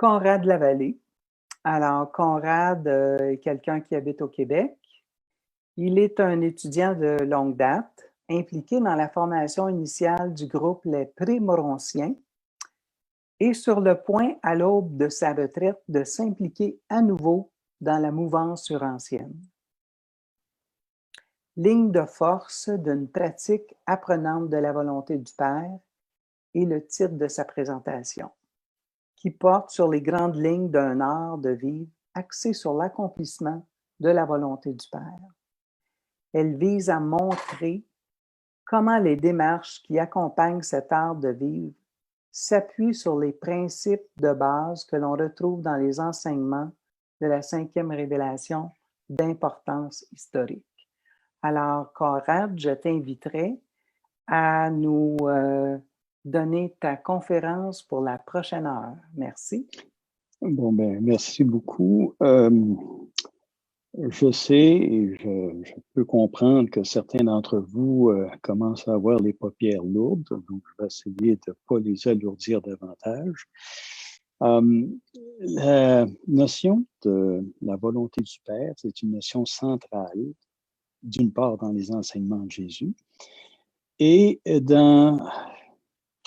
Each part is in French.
Conrad Lavallée. Alors, Conrad est quelqu'un qui habite au Québec. Il est un étudiant de longue date, impliqué dans la formation initiale du groupe Les Pré-Morontiens et sur le point, à l'aube de sa retraite, de s'impliquer à nouveau dans la mouvance urantienne. Ligne de force d'une pratique apprenante de la volonté du Père est le titre de sa présentation, qui porte sur les grandes lignes d'un art de vivre axé sur l'accomplissement de la volonté du Père. Elle vise à montrer comment les démarches qui accompagnent cet art de vivre s'appuient sur les principes de base que l'on retrouve dans les enseignements de la cinquième révélation d'importance historique. Alors, Conrad, je t'inviterai à nous donner ta conférence pour la prochaine heure. Merci. Bon, ben, merci beaucoup. Je sais et je peux comprendre que certains d'entre vous commencent à avoir les paupières lourdes, donc je vais essayer de ne pas les alourdir davantage. La notion de la volonté du Père, c'est une notion centrale, d'une part dans les enseignements de Jésus, et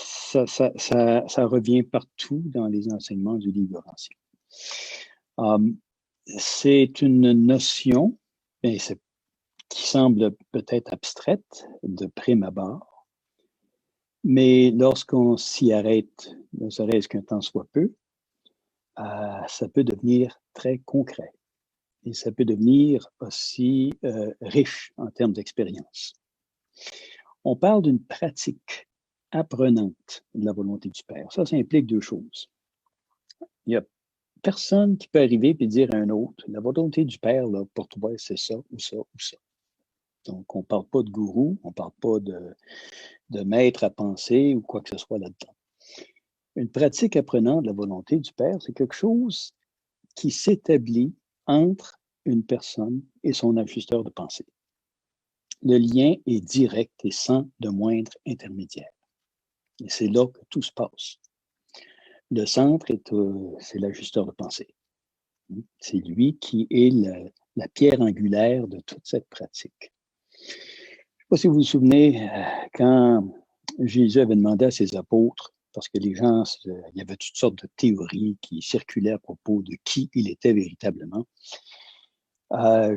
ça revient partout dans les enseignements du livre ancien. C'est une notion qui semble peut-être abstraite de prime abord, mais lorsqu'on s'y arrête, ne serait-ce qu'un temps soit peu, ça peut devenir très concret et ça peut devenir aussi riche en termes d'expérience. On parle d'une pratique apprenante de la volonté du Père. Ça implique deux choses. Il n'y a personne qui peut arriver et dire à un autre, la volonté du Père, là, pour toi, c'est ça ou ça ou ça. Donc, on ne parle pas de gourou, on ne parle pas de maître à penser ou quoi que ce soit là-dedans. Une pratique apprenante de la volonté du Père, c'est quelque chose qui s'établit entre une personne et son ajusteur de pensée. Le lien est direct et sans de moindre intermédiaire. Et c'est là que tout se passe. Le centre, c'est l'ajusteur de pensée. C'est lui qui est la pierre angulaire de toute cette pratique. Je ne sais pas si vous vous souvenez, quand Jésus avait demandé à ses apôtres, parce que les gens, il y avait toutes sortes de théories qui circulaient à propos de qui il était véritablement.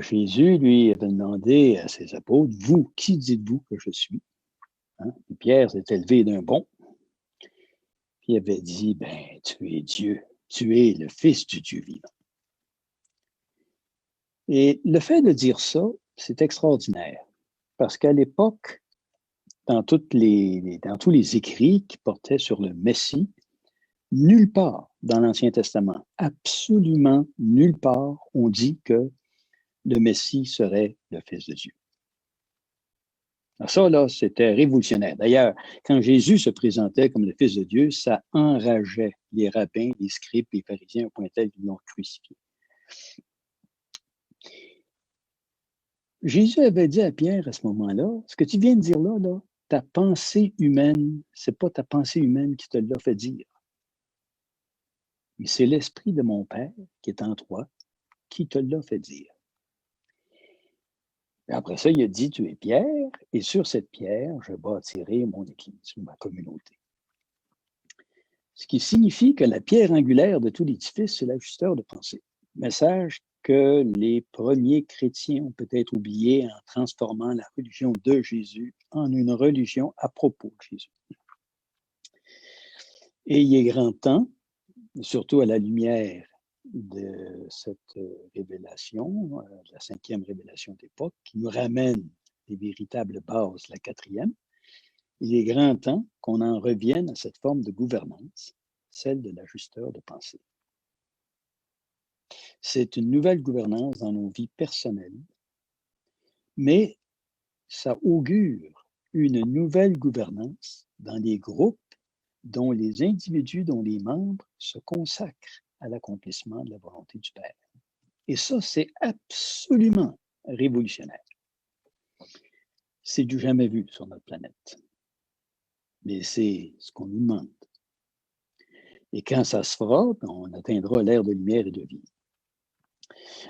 Jésus, lui, avait demandé à ses apôtres, vous, qui dites-vous que je suis? Hein? Et Pierre s'est élevé d'un bond, puis il avait dit, ben, tu es Dieu, tu es le Fils du Dieu vivant. Et le fait de dire ça, c'est extraordinaire, parce qu'à l'époque, dans tous les écrits qui portaient sur le Messie, nulle part dans l'Ancien Testament, absolument nulle part, on dit que le Messie serait le Fils de Dieu. Alors ça, là, c'était révolutionnaire. D'ailleurs, quand Jésus se présentait comme le Fils de Dieu, ça enrageait les rabbins, les scribes, les pharisiens au point tel qu'ils l'ont crucifié. Jésus avait dit à Pierre à ce moment-là, ce que tu viens de dire là, ta pensée humaine, c'est pas ta pensée humaine qui te l'a fait dire. Mais c'est l'Esprit de mon Père qui est en toi qui te l'a fait dire. Et après ça, il a dit, tu es Pierre, et sur cette pierre, je bâtirai mon Église, ou ma communauté. Ce qui signifie que la pierre angulaire de tout l'édifice, c'est l'ajusteur de pensée. Message que les premiers chrétiens ont peut-être oublié en transformant la religion de Jésus en une religion à propos de Jésus. Et il est grand temps, surtout à la lumière de cette révélation, la cinquième révélation d'époque, qui nous ramène les véritables bases, la quatrième, il est grand temps qu'on en revienne à cette forme de gouvernance, celle de l'ajusteur de pensée. C'est une nouvelle gouvernance dans nos vies personnelles, mais ça augure une nouvelle gouvernance dans les groupes dont les individus, dont les membres se consacrent à l'accomplissement de la volonté du Père. Et ça, c'est absolument révolutionnaire. C'est du jamais vu sur notre planète. Mais c'est ce qu'on nous demande. Et quand ça se fera, on atteindra l'ère de lumière et de vie.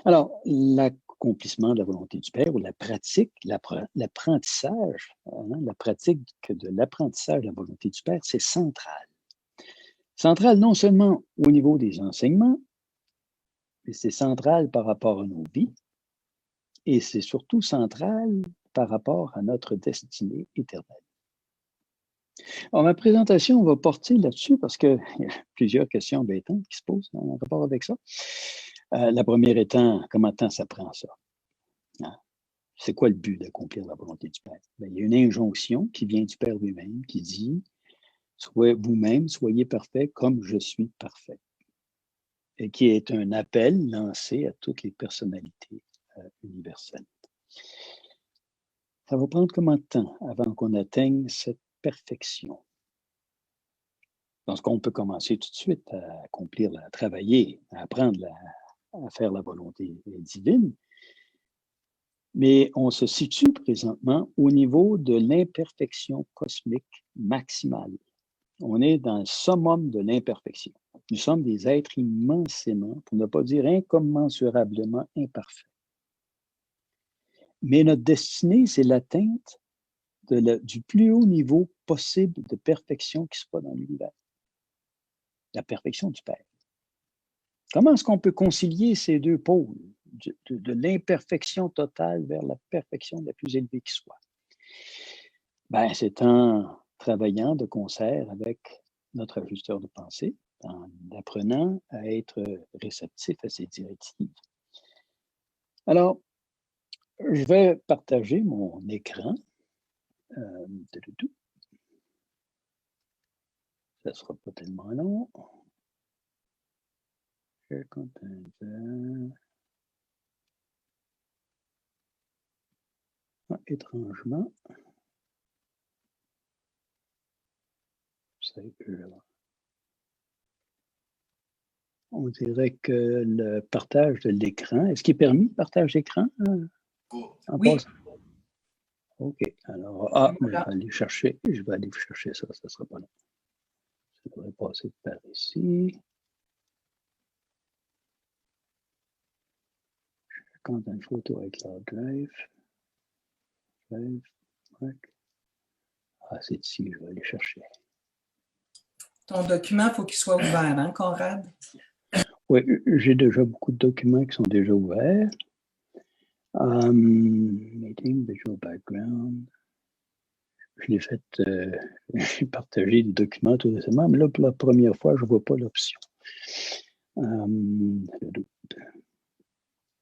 Alors, l'accomplissement de la volonté du Père ou la pratique, l'apprentissage, la pratique de l'apprentissage de la volonté du Père, c'est central. Central non seulement au niveau des enseignements, mais c'est central par rapport à nos vies et c'est surtout central par rapport à notre destinée éternelle. Alors, ma présentation va porter là-dessus parce qu'il y a plusieurs questions embêtantes qui se posent en rapport avec ça. La première étant, comment tant ça prend ça? Hein? C'est quoi le but d'accomplir la volonté du Père? Bien, il y a une injonction qui vient du Père lui-même qui dit vous-même, soyez parfait comme je suis parfait. Et qui est un appel lancé à toutes les personnalités universelles. Ça va prendre combien de temps avant qu'on atteigne cette perfection? Parce qu'on peut commencer tout de suite à accomplir, à travailler, à apprendre à faire la volonté divine. Mais on se situe présentement au niveau de l'imperfection cosmique maximale. On est dans le summum de l'imperfection. Nous sommes des êtres immensément, pour ne pas dire incommensurablement imparfaits. Mais notre destinée, c'est l'atteinte du plus haut niveau possible de perfection qui soit dans l'univers. La perfection du Père. Comment est-ce qu'on peut concilier ces deux pôles, de l'imperfection totale vers la perfection la plus élevée qui soit? Ben, c'est en travaillant de concert avec notre ajusteur de pensée, en apprenant à être réceptif à ses directives. Alors, je vais partager mon écran. Ça ne sera pas tellement long. Étrangement, on dirait que le partage de l'écran, est-ce qu'il est permis le partage d'écran? Oui. OK. Alors, je vais aller chercher ça, ça ne sera pas long. Ça devrait passer par ici. Quand une photo avec Cloud Drive. Ah, c'est ici, je vais aller chercher. Ton document, il faut qu'il soit ouvert, hein, Conrad? Oui, j'ai déjà beaucoup de documents qui sont déjà ouverts. Meeting, visual background. Je l'ai fait, j'ai partagé des documents tout récemment, mais là, pour la première fois, je ne vois pas l'option.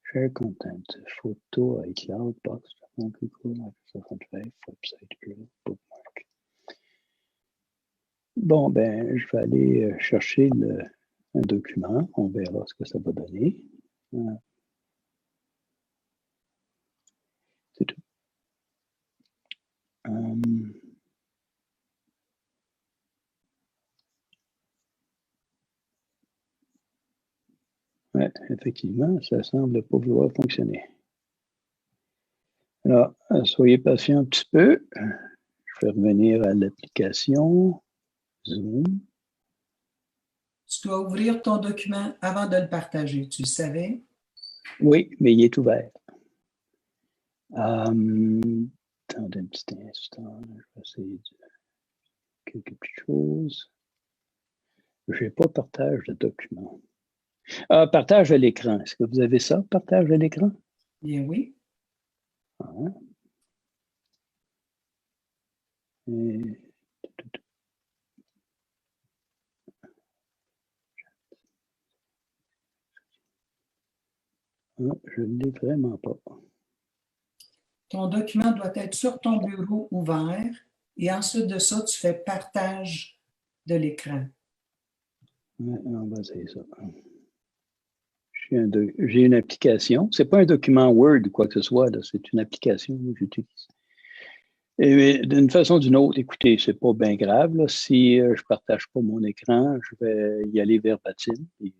Share content, photo, iCloud, box, Microsoft Drive, website, bookmark. Bon, ben, je vais aller chercher un document. On verra ce que ça va donner. C'est tout. Oui, effectivement, ça semble pas vouloir fonctionner. Alors, soyez patient un petit peu. Je vais revenir à l'application Zoom. Tu dois ouvrir ton document avant de le partager, tu le savais? Oui, mais il est ouvert. Attendez un petit instant, je vais essayer quelques petites choses. Je n'ai pas partage de document. Ah, partage de l'écran. Est-ce que vous avez ça, partage de l'écran? Bien oui. Ah. Je ne l'ai vraiment pas. Ton document doit être sur ton bureau ouvert et ensuite de ça, tu fais partage de l'écran. Ouais, on va essayer ça. J'ai une application. Ce n'est pas un document Word ou quoi que ce soit, c'est une application que j'utilise. Et d'une façon ou d'une autre, écoutez, c'est pas bien grave. Là. Si je ne partage pas mon écran, je vais y aller verbatim et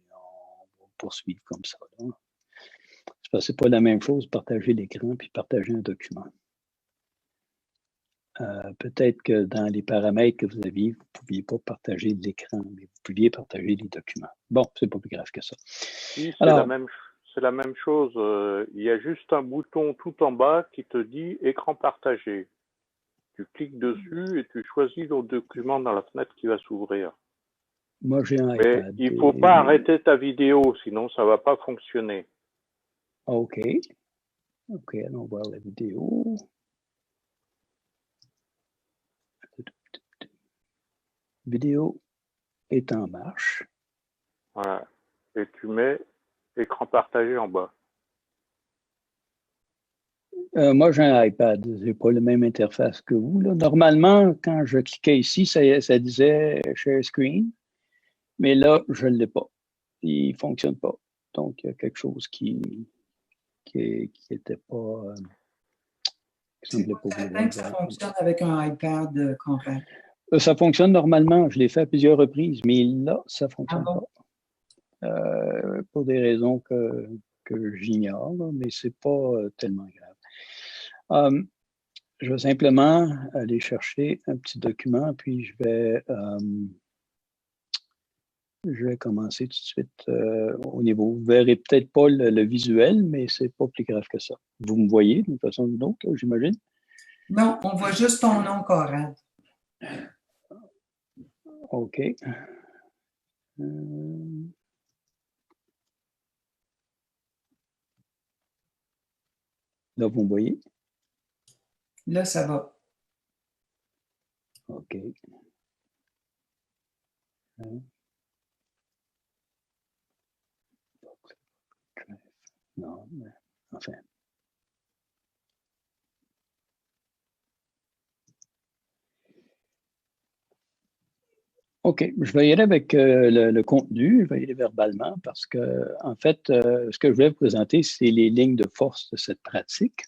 on va poursuivre comme ça. C'est pas la même chose, partager l'écran puis partager un document. peut-être que dans les paramètres que vous aviez, vous ne pouviez pas partager de l'écran, mais vous pouviez partager les documents. Bon, c'est pas plus grave que ça. Oui, c'est la même chose. Il y a juste un bouton tout en bas qui te dit écran partagé. Tu cliques dessus et tu choisis le document dans la fenêtre qui va s'ouvrir. Moi, j'ai un Mais iPad. il ne faut pas arrêter ta vidéo, sinon ça ne va pas fonctionner. OK. OK, allons voir la vidéo. Vidéo est en marche. Voilà. Et tu mets écran partagé en bas. Moi, j'ai un iPad. Je n'ai pas la même interface que vous, là. Normalement, quand je cliquais ici, ça disait Share Screen. Mais là, je ne l'ai pas. Il ne fonctionne pas. Donc, il y a quelque chose qui n'était pas. C'est pas certain que ça fonctionne avec un iPad compact. Ça fonctionne normalement. Je l'ai fait à plusieurs reprises, mais là, ça ne fonctionne pas. Pour des raisons que j'ignore, mais ce n'est pas tellement grave. Je vais simplement aller chercher un petit document, puis je vais commencer tout de suite au niveau. Vous ne verrez peut-être pas le visuel, mais ce n'est pas plus grave que ça. Vous me voyez d'une façon ou d'une autre, j'imagine? Non, on voit juste ton nom, Conrad. OK. Là, vous me voyez? Là, ça va. OK. Non, mais enfin. OK, je vais y aller avec le contenu, je vais y aller verbalement parce que, en fait, ce que je voulais vous présenter, c'est les lignes de force de cette pratique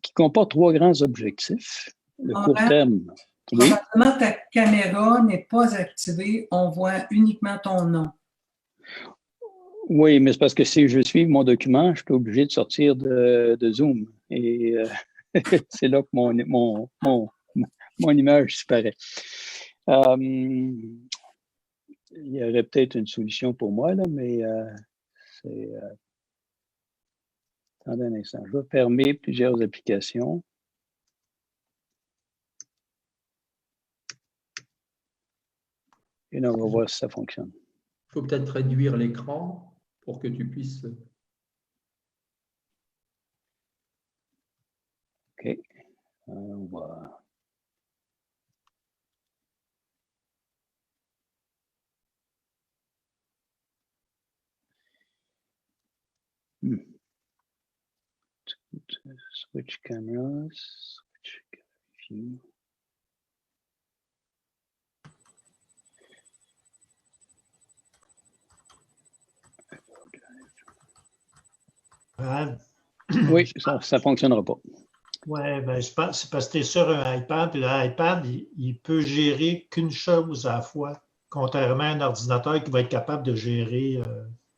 qui comporte 3 grands objectifs. Le court terme. Oui. Probablement, ta caméra n'est pas activée, on voit uniquement ton nom. Oui, mais c'est parce que si je suis mon document, je suis obligé de sortir de Zoom et c'est là que mon image disparaît. Il y aurait peut-être une solution pour moi, là, mais c'est... attendez un instant. Je vais fermer plusieurs applications. Et là, on va voir si ça fonctionne. Il faut peut-être réduire l'écran pour que tu puisses... OK. On va... Switch cameras, switch view. Oui, ça ne fonctionnera pas. Oui, ben, je pense c'est parce que tu es sur un iPad, puis l'iPad, il peut gérer qu'une chose à la fois, contrairement à un ordinateur qui va être capable de gérer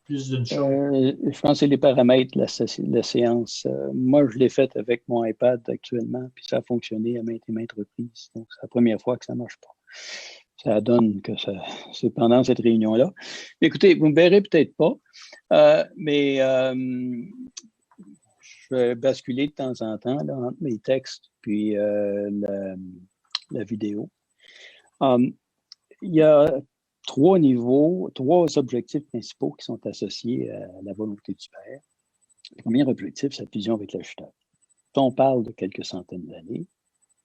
plus d'une chose. Je pense que c'est les paramètres de la séance. Moi, je l'ai fait avec mon iPad actuellement, puis ça a fonctionné à maintes et maintes reprises. Donc, c'est la première fois que ça ne marche pas. Ça donne que c'est pendant cette réunion-là. Écoutez, vous ne me verrez peut-être pas, mais je vais basculer de temps en temps là, entre mes textes puis la vidéo. Il y a 3 niveaux, 3 objectifs principaux qui sont associés à la volonté du Père. Le premier objectif, c'est la fusion avec l'acheteur. On parle de quelques centaines d'années,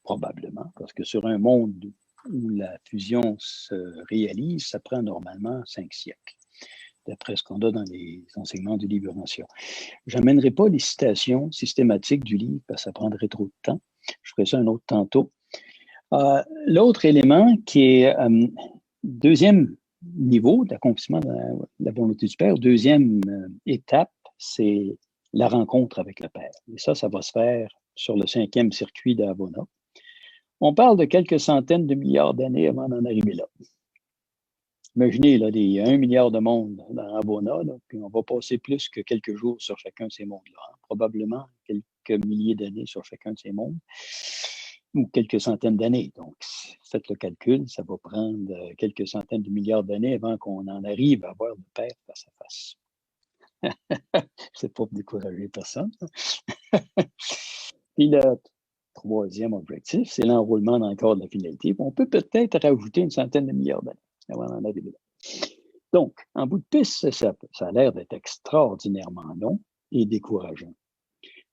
probablement, parce que sur un monde où la fusion se réalise, ça prend normalement 5 siècles, d'après ce qu'on a dans les enseignements du livre ancien. Je n'amènerai pas les citations systématiques du livre, parce que ça prendrait trop de temps. Je ferai ça un autre tantôt. L'autre élément qui est deuxième niveau d'accomplissement de la volonté du Père, deuxième étape, c'est la rencontre avec le Père. Et ça va se faire sur le 5e circuit d'Avona. On parle de quelques centaines de milliards d'années avant d'en arriver là. Imaginez, là, il y a 1 milliard de mondes dans Avona, puis on va passer plus que quelques jours sur chacun de ces mondes-là. Probablement quelques milliers d'années sur chacun de ces mondes. ou quelques centaines d'années. Donc, faites le calcul, ça va prendre quelques centaines de milliards d'années avant qu'on en arrive à voir le Père face à face. C'est pas pour décourager personne. Puis le troisième objectif, c'est l'enroulement dans le corps de la finalité. On peut peut-être rajouter une centaine de milliards d'années avant d'en arriver là. Donc, en bout de piste, ça a l'air d'être extraordinairement long et décourageant.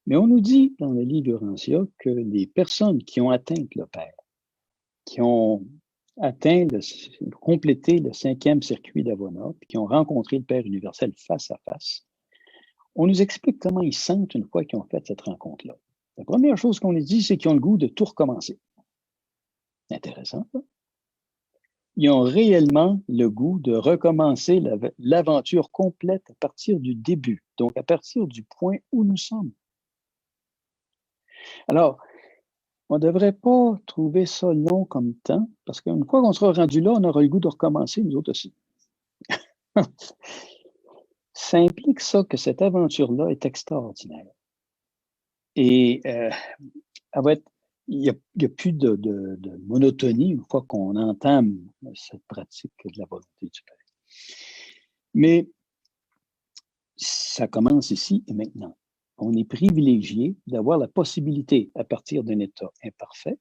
Mais on nous dit dans le livre Urantia que les personnes qui ont atteint le Père, qui ont complété le 5e circuit d'Avona, puis qui ont rencontré le Père universel face à face, on nous explique comment ils sentent une fois qu'ils ont fait cette rencontre-là. La première chose qu'on nous dit, c'est qu'ils ont le goût de tout recommencer. Intéressant, ça. Ils ont réellement le goût de recommencer l'aventure complète à partir du début, donc à partir du point où nous sommes. Alors, on ne devrait pas trouver ça long comme temps, parce qu'une fois qu'on sera rendu là, on aura le goût de recommencer, nous autres aussi. Ça implique ça que cette aventure-là est extraordinaire. Et il n'y a plus de monotonie une fois qu'on entame cette pratique de la volonté du Père. Mais ça commence ici et maintenant. On est privilégié d'avoir la possibilité, à partir d'un état imparfait,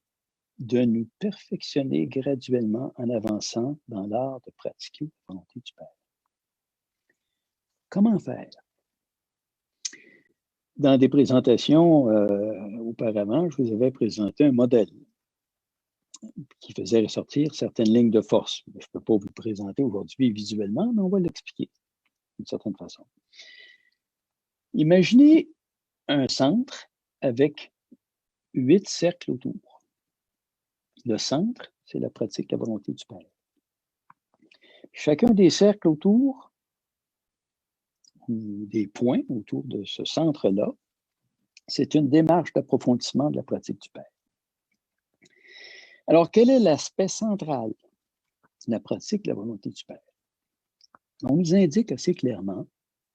de nous perfectionner graduellement en avançant dans l'art de pratiquer la volonté du Père. Comment faire? Dans des présentations auparavant, je vous avais présenté un modèle qui faisait ressortir certaines lignes de force. Je ne peux pas vous présenter aujourd'hui visuellement, mais on va l'expliquer d'une certaine façon. Imaginez un centre avec 8 cercles autour. Le centre, c'est la pratique de la volonté du Père. Chacun des cercles autour, ou des points autour de ce centre-là, c'est une démarche d'approfondissement de la pratique du Père. Alors, quel est l'aspect central de la pratique de la volonté du Père? On nous indique assez clairement,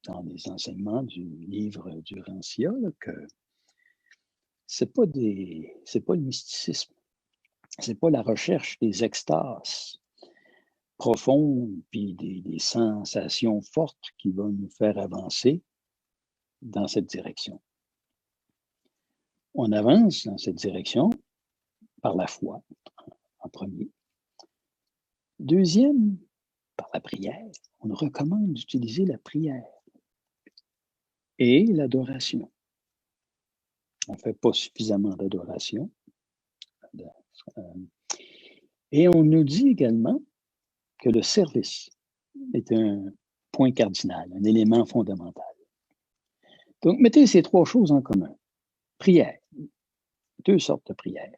dans les enseignements du livre d'Urantia, que c'est pas le mysticisme, c'est pas la recherche des extases profondes puis des sensations fortes qui vont nous faire avancer dans cette direction. On avance dans cette direction par la foi, en premier. Deuxième, par la prière. On nous recommande d'utiliser la prière et l'adoration. On ne fait pas suffisamment d'adoration. Et on nous dit également que le service est un point cardinal, un élément fondamental. Donc, mettez ces 3 choses en commun. Prière. 2 sortes de prières.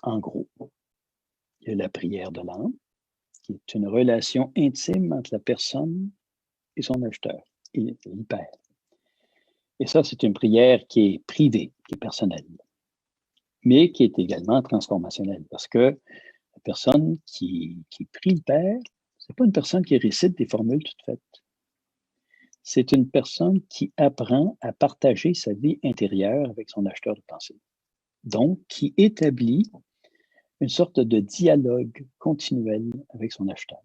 En gros, il y a la prière de l'âme, qui est une relation intime entre la personne et son acheteur, et le Père. Et ça, c'est une prière qui est privée, qui est personnelle, mais qui est également transformationnelle, parce que la personne qui prie le Père, c'est pas une personne qui récite des formules toutes faites. C'est une personne qui apprend à partager sa vie intérieure avec son acheteur de pensée. Donc, qui établit une sorte de dialogue continuel avec son acheteur.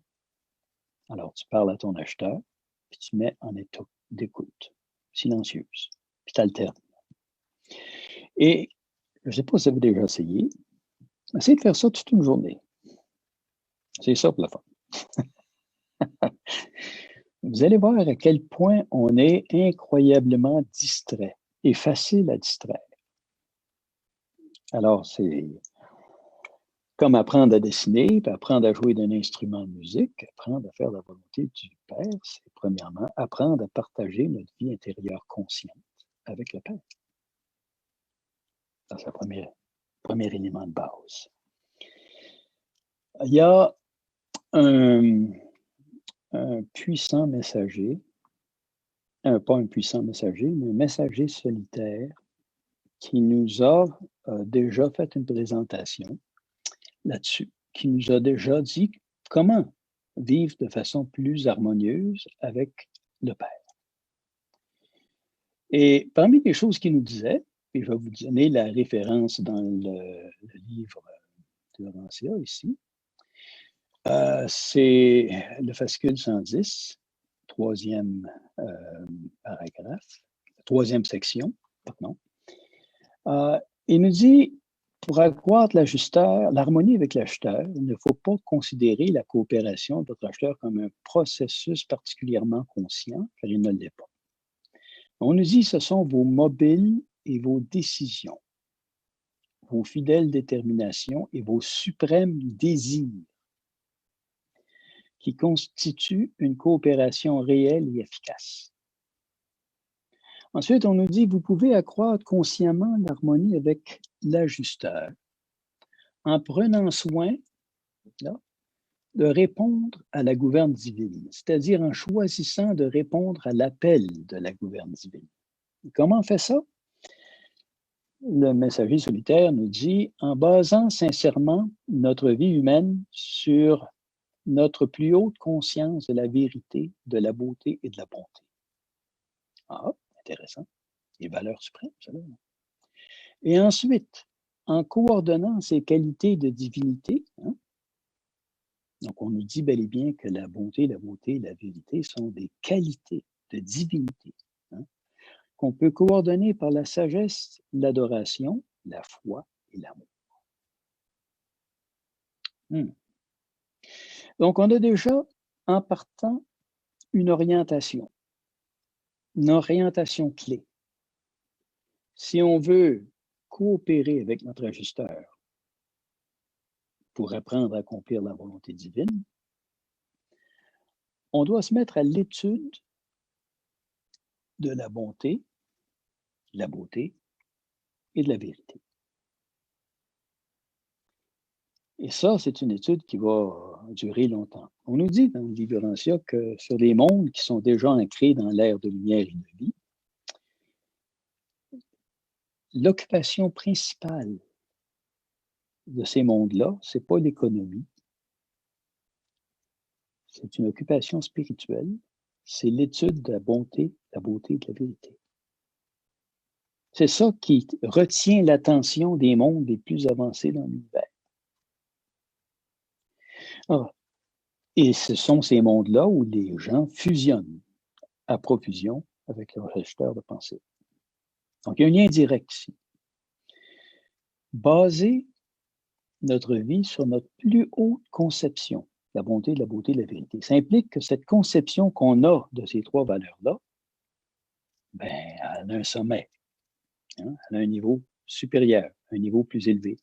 Alors, tu parles à ton acheteur, puis tu mets en état d'écoute, silencieuse, puis tu alternes. Et je ne sais pas si vous avez déjà essayé, essayez de faire ça toute une journée. C'est ça pour la fin. Vous allez voir à quel point on est incroyablement distrait et facile à distraire. Alors, c'est comme apprendre à dessiner, puis apprendre à jouer d'un instrument de musique, apprendre à faire la volonté du Père, c'est premièrement apprendre à partager notre vie intérieure consciente avec le Père. C'est le premier élément de base. Il y a un puissant messager, pas un puissant messager, mais un messager solitaire qui nous a déjà fait une présentation là-dessus, qui nous a déjà dit comment vivre de façon plus harmonieuse avec le Père. Et parmi les choses qu'il nous disait, Et je vais vous donner la référence dans le livre de Laurentien ici. C'est le fascicule 110, troisième paragraphe, troisième section, pardon. Il nous dit, pour accroître l'harmonie avec l'acheteur, il ne faut pas considérer la coopération de votre acheteur comme un processus particulièrement conscient, car il ne l'est pas. On nous dit, ce sont vos mobiles et vos décisions, vos fidèles déterminations et vos suprêmes désirs qui constituent une coopération réelle et efficace. Ensuite, on nous dit, vous pouvez accroître consciemment l'harmonie avec l'ajusteur en prenant soin là, de répondre à la gouverne divine, c'est-à-dire en choisissant de répondre à l'appel de la gouverne divine. Et comment on fait ça? Le messager solitaire nous dit, en basant sincèrement notre vie humaine sur notre plus haute conscience de la vérité, de la beauté et de la bonté. Ah, intéressant. Les valeurs suprêmes, ça. Et ensuite, en coordonnant ces qualités de divinité, hein, donc on nous dit bel et bien que la bonté, la beauté, la vérité sont des qualités de divinité, hein, qu'on peut coordonner par la sagesse, l'adoration, la foi et l'amour. Donc on a déjà, en partant, une orientation clé. Si on veut coopérer avec notre ajusteur pour apprendre à accomplir la volonté divine, on doit se mettre à l'étude de la bonté, de la beauté et de la vérité. Et ça, c'est une étude qui va durer longtemps. On nous dit dans le livre Laurentien que sur les mondes qui sont déjà ancrés dans l'ère de lumière et de vie, l'occupation principale de ces mondes-là, ce n'est pas l'économie. C'est une occupation spirituelle. C'est l'étude de la bonté, de la vérité. C'est ça qui retient l'attention des mondes les plus avancés dans l'univers. Et ce sont ces mondes-là où les gens fusionnent à profusion avec leur acheteur de pensée. Donc, il y a un lien direct ici. Baser notre vie sur notre plus haute conception, la bonté, la beauté, la vérité. Ça implique que cette conception qu'on a de ces trois valeurs-là, ben, elle a un sommet, hein, elle a un niveau supérieur, un niveau plus élevé.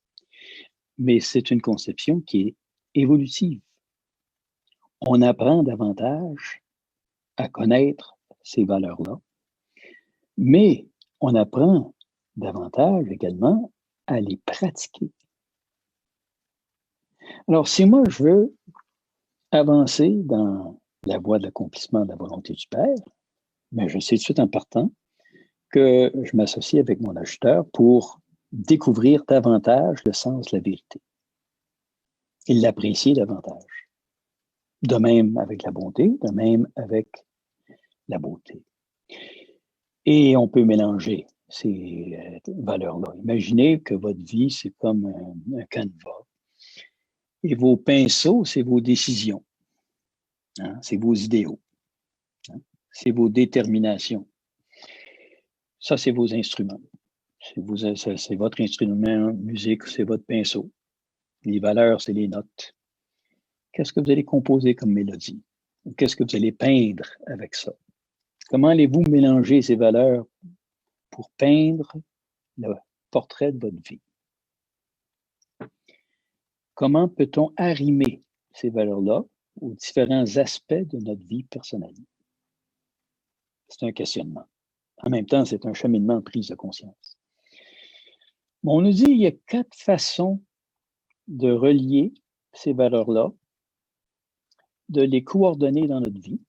Mais c'est une conception qui est évolutive. On apprend davantage à connaître ces valeurs-là, mais on apprend davantage également à les pratiquer. Alors, si moi, je veux avancer dans la voie de l'accomplissement de la volonté du Père, mais je sais tout de suite en partant que je m'associe avec mon acheteur pour découvrir davantage le sens de la vérité et l'apprécier davantage. De même avec la bonté, de même avec la beauté. Et on peut mélanger ces valeurs-là. Imaginez que votre vie, c'est comme un canevas. Et vos pinceaux, c'est vos décisions. Hein? C'est vos idéaux. Hein? C'est vos déterminations. Ça, c'est vos instruments. C'est votre instrument musique, c'est votre pinceau. Les valeurs, c'est les notes. Qu'est-ce que vous allez composer comme mélodie? Qu'est-ce que vous allez peindre avec ça? Comment allez-vous mélanger ces valeurs pour peindre le portrait de votre vie? Comment peut-on arrimer ces valeurs-là aux différents aspects de notre vie personnelle? C'est un questionnement. En même temps, c'est un cheminement de prise de conscience. Bon, on nous dit qu'il y a 4 façons de relier ces valeurs-là, de les coordonner dans notre vie.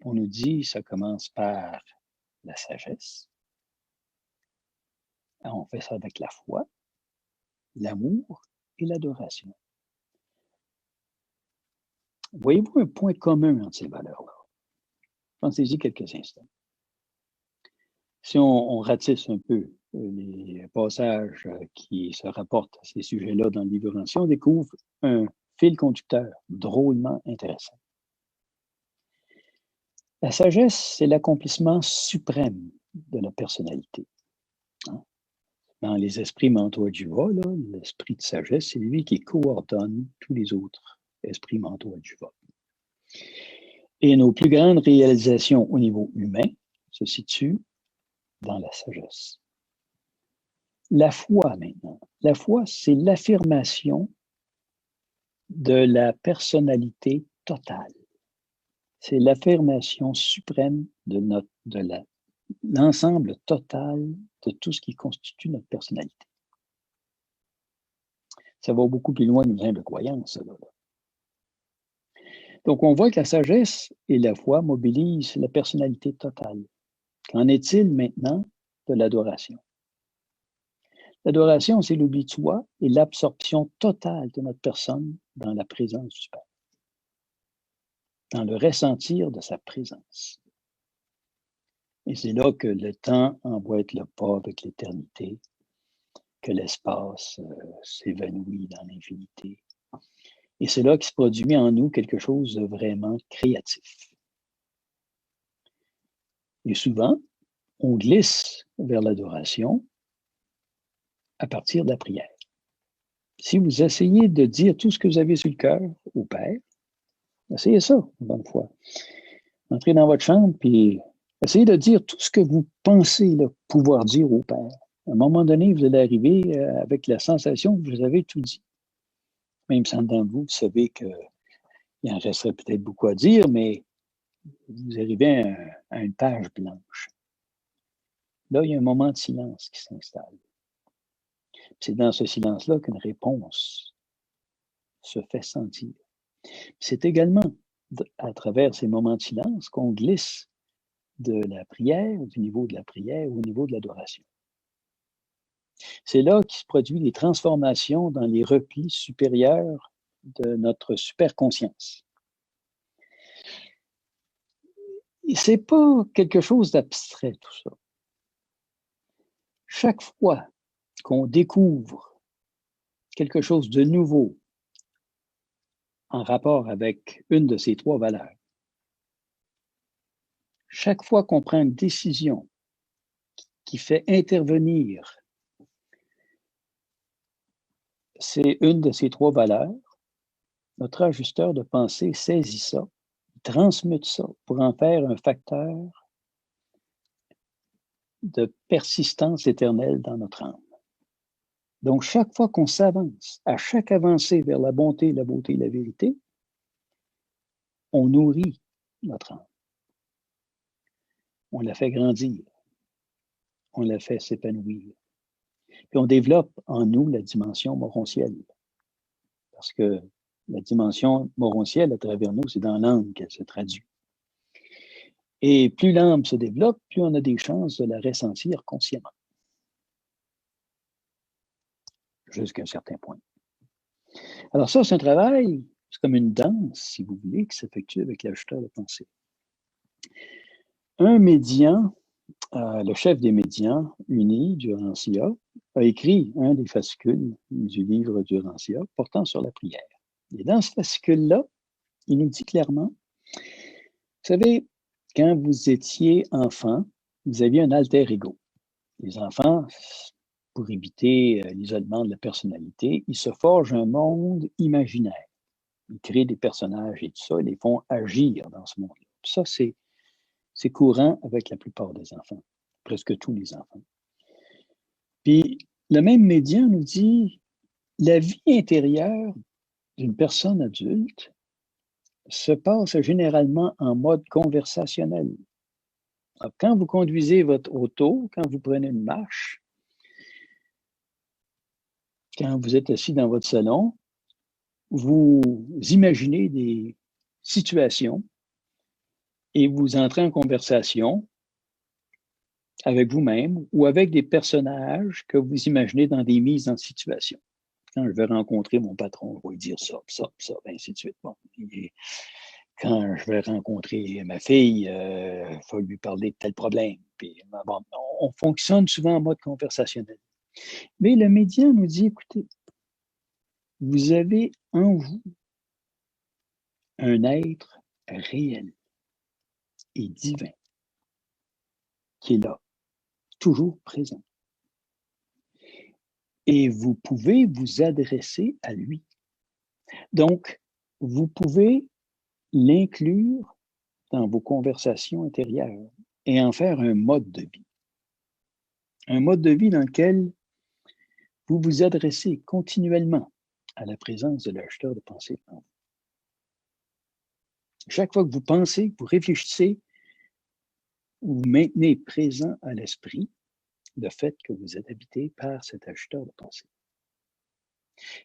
On nous dit que ça commence par la sagesse. Alors, on fait ça avec la foi, l'amour et l'adoration. Voyez-vous un point commun entre ces valeurs-là? Pensez-y quelques instants. Si on ratisse un peu les passages qui se rapportent à ces sujets-là dans le livre ancien, on découvre un fil conducteur drôlement intéressant. La sagesse, c'est l'accomplissement suprême de la personnalité. Dans les esprits Manto-Adjuva, l'esprit de sagesse, c'est lui qui coordonne tous les autres esprits Manto-Adjuva. Et nos plus grandes réalisations au niveau humain se situent dans la sagesse. La foi, maintenant. La foi, c'est l'affirmation de la personnalité totale. C'est l'affirmation suprême de l'ensemble total de tout ce qui constitue notre personnalité. Ça va beaucoup plus loin d'une simple croyance, là. Donc, on voit que la sagesse et la foi mobilisent la personnalité totale. Qu'en est-il maintenant de l'adoration? L'adoration, c'est l'oubli de soi et l'absorption totale de notre personne dans la présence du Père, dans le ressentir de sa présence. Et c'est là que le temps emboîte le pas avec l'éternité, que l'espace s'évanouit dans l'infinité. Et c'est là qu'il se produit en nous quelque chose de vraiment créatif. Et souvent, on glisse vers l'adoration à partir de la prière. Si vous essayez de dire tout ce que vous avez sur le cœur au Père, essayez ça, une bonne fois. Entrez dans votre chambre, puis essayez de dire tout ce que vous pensez pouvoir dire au Père. À un moment donné, vous allez arriver avec la sensation que vous avez tout dit. Même sans dans vous savez qu'il en resterait peut-être beaucoup à dire, mais vous arrivez à une page blanche. Là, il y a un moment de silence qui s'installe. C'est dans ce silence-là qu'une réponse se fait sentir. C'est également à travers ces moments de silence qu'on glisse de la prière, du niveau de la prière au niveau de l'adoration. C'est là qu'il se produit des transformations dans les replis supérieurs de notre superconscience. Et c'est pas quelque chose d'abstrait, tout ça. Chaque fois qu'on découvre quelque chose de nouveau en rapport avec une de ces trois valeurs, chaque fois qu'on prend une décision qui fait intervenir c'est une de ces trois valeurs, notre ajusteur de pensée saisit ça, transmute ça pour en faire un facteur de persistance éternelle dans notre âme. Donc, chaque fois qu'on s'avance, à chaque avancée vers la bonté, la beauté et la vérité, on nourrit notre âme. On la fait grandir. On la fait s'épanouir. Puis on développe en nous la dimension morontielle. Parce que la dimension morontielle à travers nous, c'est dans l'âme qu'elle se traduit. Et plus l'âme se développe, plus on a des chances de la ressentir consciemment. Jusqu'à un certain point. Alors ça, c'est un travail, c'est comme une danse, si vous voulez, qui s'effectue avec l'ajusteur de pensée. Un médian, le chef des médians unis du Rancia, a écrit un des fascicules du livre du Rancia portant sur la prière. Et dans ce fascicule-là, il nous dit clairement, vous savez, quand vous étiez enfant, vous aviez un alter ego. Les enfants, pour éviter l'isolement de la personnalité, ils se forgent un monde imaginaire. Ils créent des personnages et tout ça, ils les font agir dans ce monde-là. Ça, c'est courant avec la plupart des enfants, presque tous les enfants. Puis, le même médian nous dit, la vie intérieure d'une personne adulte se passe généralement en mode conversationnel. Alors, quand vous conduisez votre auto, quand vous prenez une marche, quand vous êtes assis dans votre salon, vous imaginez des situations et vous entrez en conversation avec vous-même ou avec des personnages que vous imaginez dans des mises en situation. Quand je vais rencontrer mon patron, je vais lui dire ça, ainsi de suite. Bon, quand je vais rencontrer ma fille, il faut lui parler de tel problème. Puis, bon, on fonctionne souvent en mode conversationnel. Mais le médian nous dit, écoutez, vous avez en vous un être réel et divin qui est là, toujours présent. Et vous pouvez vous adresser à lui. Donc, vous pouvez l'inclure dans vos conversations intérieures et en faire un mode de vie. Un mode de vie dans lequel vous vous adressez continuellement à la présence de l'acheteur de pensée en vous. Chaque fois que vous pensez, que vous réfléchissez, vous maintenez présent à l'esprit le fait que vous êtes habité par cet acheteur de pensée.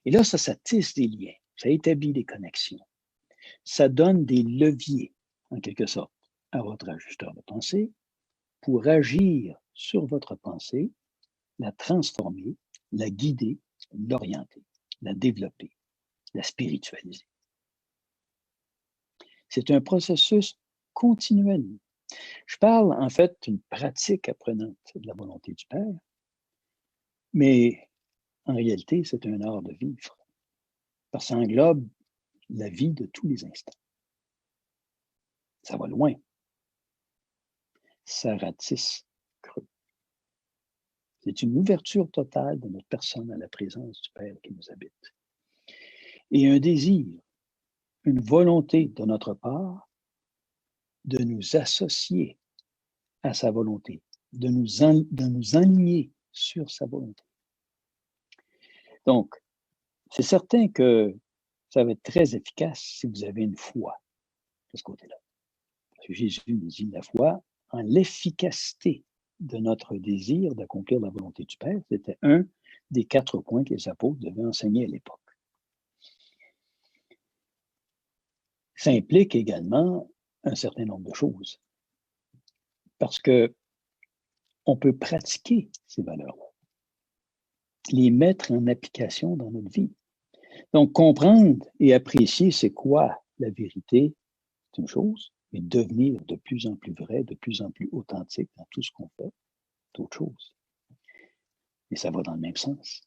Et là, ça tisse des liens, ça établit des connexions, ça donne des leviers, en quelque sorte, à votre acheteur de pensée pour agir sur votre pensée, la transformer, la guider, l'orienter, la développer, la spiritualiser. C'est un processus continuel. Je parle en fait d'une pratique apprenante de la volonté du Père, mais en réalité, c'est un art de vivre, parce que ça englobe la vie de tous les instants. Ça va loin. Ça ratisse creux. C'est une ouverture totale de notre personne à la présence du Père qui nous habite. Et un désir, une volonté de notre part de nous associer à sa volonté, de nous aligner sur sa volonté. Donc, c'est certain que ça va être très efficace si vous avez une foi de ce côté-là. Parce que Jésus nous dit la foi en l'efficacité de notre désir d'accomplir la volonté du Père. C'était un des 4 points que les apôtres devaient enseigner à l'époque. Ça implique également un certain nombre de choses. Parce que on peut pratiquer ces valeurs-là, les mettre en application dans notre vie. Donc, comprendre et apprécier c'est quoi la vérité, c'est une chose, mais devenir de plus en plus vrai, de plus en plus authentique dans tout ce qu'on fait, c'est autre chose. Et ça va dans le même sens.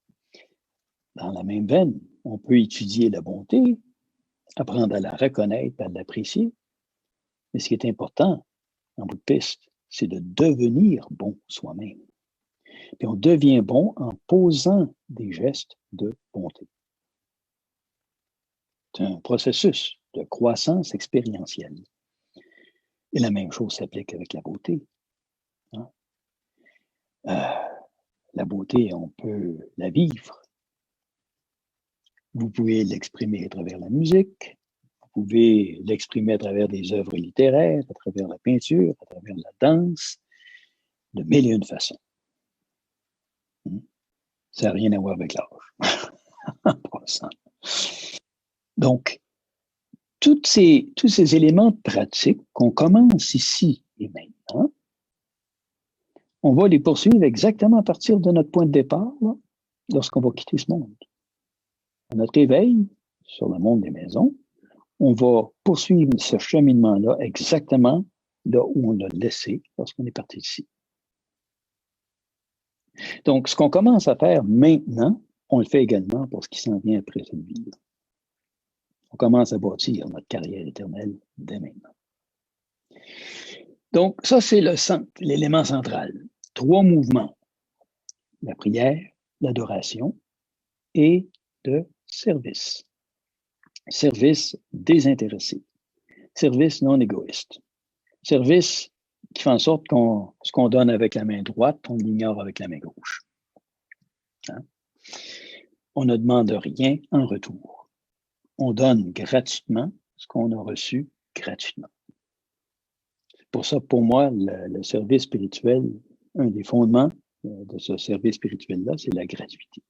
Dans la même veine, on peut étudier la bonté, apprendre à la reconnaître, à l'apprécier, mais ce qui est important, en bout de piste, c'est de devenir bon soi-même. Puis on devient bon en posant des gestes de bonté. C'est un processus de croissance expérientielle. Et la même chose s'applique avec la beauté. Hein? La beauté, on peut la vivre. Vous pouvez l'exprimer à travers la musique, vous pouvez l'exprimer à travers des œuvres littéraires, à travers la peinture, à travers la danse, de mille et une façons. Ça n'a rien à voir avec l'âge. En passant. Donc, tous ces éléments de pratique qu'on commence ici et maintenant, on va les poursuivre exactement à partir de notre point de départ, là, lorsqu'on va quitter ce monde. À notre éveil sur le monde des maisons, on va poursuivre ce cheminement-là exactement là où on l'a laissé lorsqu'on est parti d'ici. Donc, ce qu'on commence à faire maintenant, on le fait également pour ce qui s'en vient après cette vie. On commence à bâtir notre carrière éternelle dès maintenant. Donc, ça, c'est l'élément central. 3 mouvements. La prière, l'adoration et le service. Service désintéressé. Service non égoïste. Service qui fait en sorte ce qu'on donne avec la main droite, on l'ignore avec la main gauche. Hein? On ne demande rien en retour. On donne gratuitement ce qu'on a reçu gratuitement. C'est pour ça, pour moi, le service spirituel, un des fondements de ce service spirituel-là, c'est la gratuité.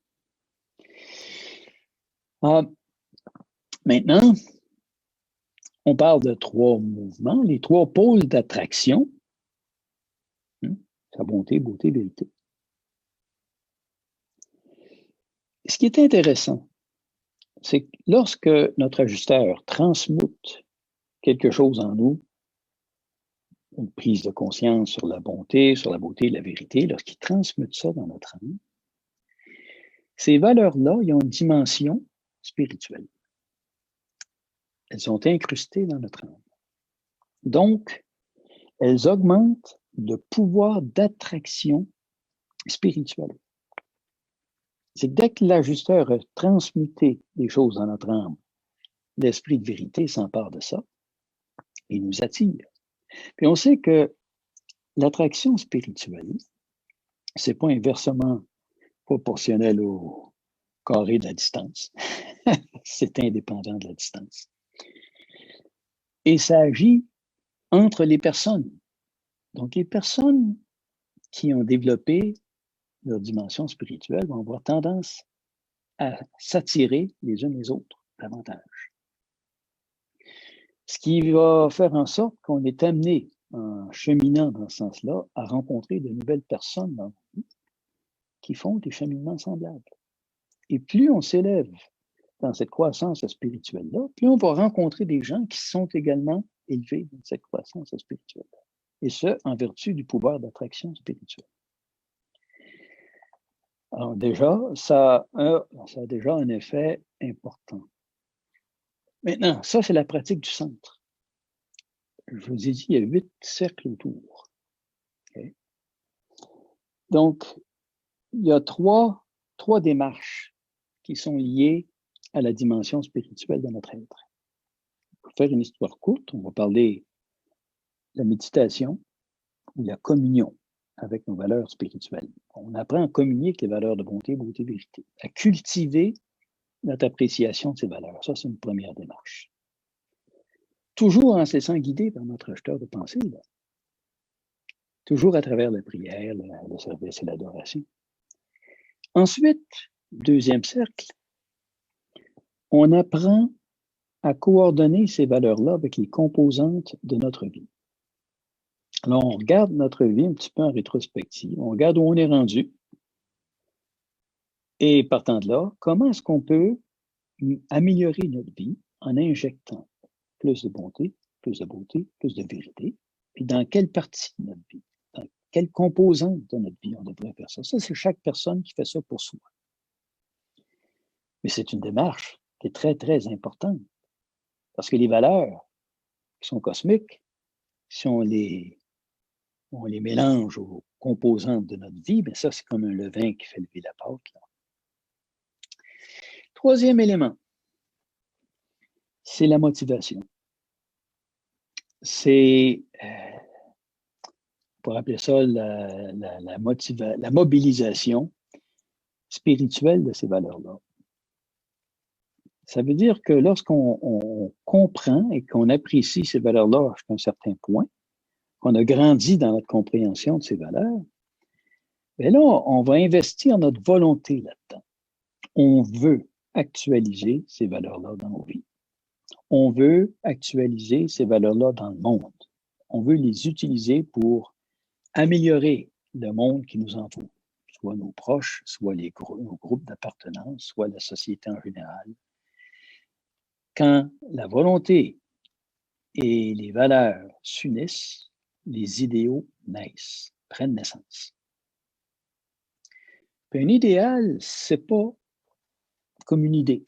Maintenant, on parle de 3 mouvements, les 3 pôles d'attraction. Sa bonté, beauté, vérité. Ce qui est intéressant, c'est que lorsque notre ajusteur transmute quelque chose en nous, une prise de conscience sur la bonté, la vérité, lorsqu'ils transmettent ça dans notre âme, ces valeurs-là, ils ont une dimension spirituelle. Elles sont incrustées dans notre âme. Donc, elles augmentent le pouvoir d'attraction spirituelle. C'est que dès que l'ajusteur a transmuté des choses dans notre âme, l'esprit de vérité s'empare de ça et nous attire. Puis on sait que l'attraction spirituelle, c'est pas inversement proportionnel au carré de la distance. C'est indépendant de la distance. Et ça agit entre les personnes. Donc, les personnes qui ont développé leur dimension spirituelle vont avoir tendance à s'attirer les unes les autres davantage. Ce qui va faire en sorte qu'on est amené, en cheminant dans ce sens-là, à rencontrer de nouvelles personnes dans nos vies qui font des cheminements semblables. Et plus on s'élève dans cette croissance spirituelle-là, plus on va rencontrer des gens qui sont également élevés dans cette croissance spirituelle. Et ce, en vertu du pouvoir d'attraction spirituelle. Alors déjà, ça a déjà un effet important. Maintenant, ça, c'est la pratique du centre. Je vous ai dit, il y a 8 cercles autour. Okay? Donc, il y a trois démarches qui sont liées à la dimension spirituelle de notre être. Pour faire une histoire courte, on va parler de la méditation ou la communion avec nos valeurs spirituelles. On apprend à communier avec les valeurs de bonté, beauté, vérité, à cultiver notre appréciation de ces valeurs. Ça, c'est une première démarche. Toujours en se laissant guider par notre acheteur de pensée, là. Toujours à travers la prière, le service et l'adoration. Ensuite, deuxième cercle, on apprend à coordonner ces valeurs-là avec les composantes de notre vie. Alors, on regarde notre vie un petit peu en rétrospective, on regarde où on est rendu, et partant de là, comment est-ce qu'on peut améliorer notre vie en injectant plus de bonté, plus de beauté, plus de vérité, puis dans quelle partie de notre vie, dans quelle composante de notre vie on devrait faire ça. Ça, c'est chaque personne qui fait ça pour soi. Mais c'est une démarche qui est très, très importante. Parce que les valeurs qui sont cosmiques, si on les mélange aux composantes de notre vie, bien ça, c'est comme un levain qui fait lever la pâte, là. Troisième élément, c'est la motivation. C'est, on pourrait appeler ça la mobilisation spirituelle de ces valeurs-là. Ça veut dire que lorsqu'on comprend et qu'on apprécie ces valeurs-là jusqu'à un certain point, qu'on a grandi dans notre compréhension de ces valeurs, bien là, on va investir notre volonté là-dedans. On veut actualiser ces valeurs-là dans nos vies. On veut actualiser ces valeurs-là dans le monde. On veut les utiliser pour améliorer le monde qui nous entoure, soit nos proches, soit nos groupes d'appartenance, soit la société en général. Quand la volonté et les valeurs s'unissent, les idéaux naissent, prennent naissance. Puis un idéal, c'est pas comme une idée.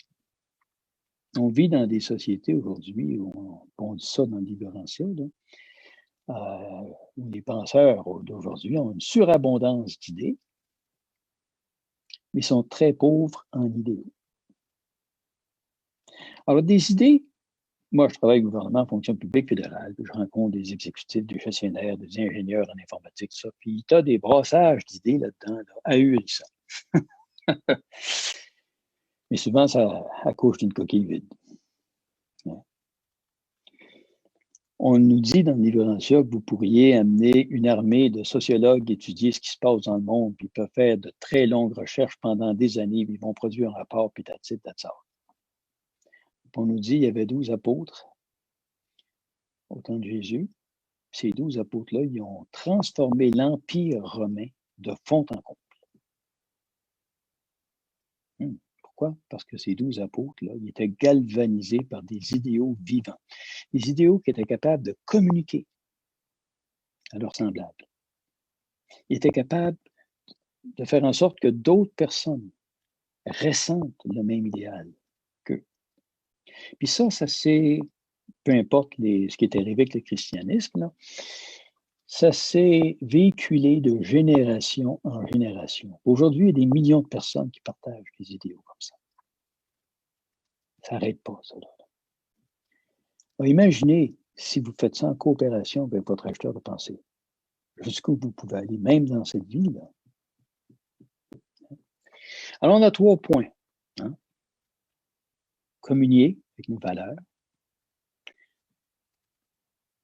On vit dans des sociétés aujourd'hui où on dit ça dans le Libérancia, où les penseurs d'aujourd'hui ont une surabondance d'idées, mais sont très pauvres en idéaux. Alors, des idées, moi, je travaille au gouvernement en fonction publique fédérale, puis je rencontre des exécutifs, des gestionnaires, des ingénieurs en informatique, ça, puis tu as des brassages d'idées là-dedans, là, ahurissants. Mais souvent, ça accouche d'une coquille vide. On nous dit dans le Libérancia que vous pourriez amener une armée de sociologues étudier ce qui se passe dans le monde, puis ils peuvent faire de très longues recherches pendant des années, puis ils vont produire un rapport, puis that's it, that's all. On nous dit qu'il y avait 12 apôtres au temps de Jésus. Ces 12 apôtres-là, ils ont transformé l'Empire romain de fond en comble. Pourquoi? Parce que ces 12 apôtres-là, ils étaient galvanisés par des idéaux vivants, des idéaux qui étaient capables de communiquer à leurs semblables. Ils étaient capables de faire en sorte que d'autres personnes ressentent le même idéal qu'eux. Puis ça c'est, peu importe ce qui est arrivé avec le christianisme, là, ça s'est véhiculé de génération en génération. Aujourd'hui, il y a des millions de personnes qui partagent des idéaux comme ça. Ça n'arrête pas, ça. Alors, imaginez si vous faites ça en coopération avec votre acheteur de pensée. Jusqu'où vous pouvez aller, même dans cette vie-là. Alors, on a 3 points. Hein? Communier avec nos valeurs,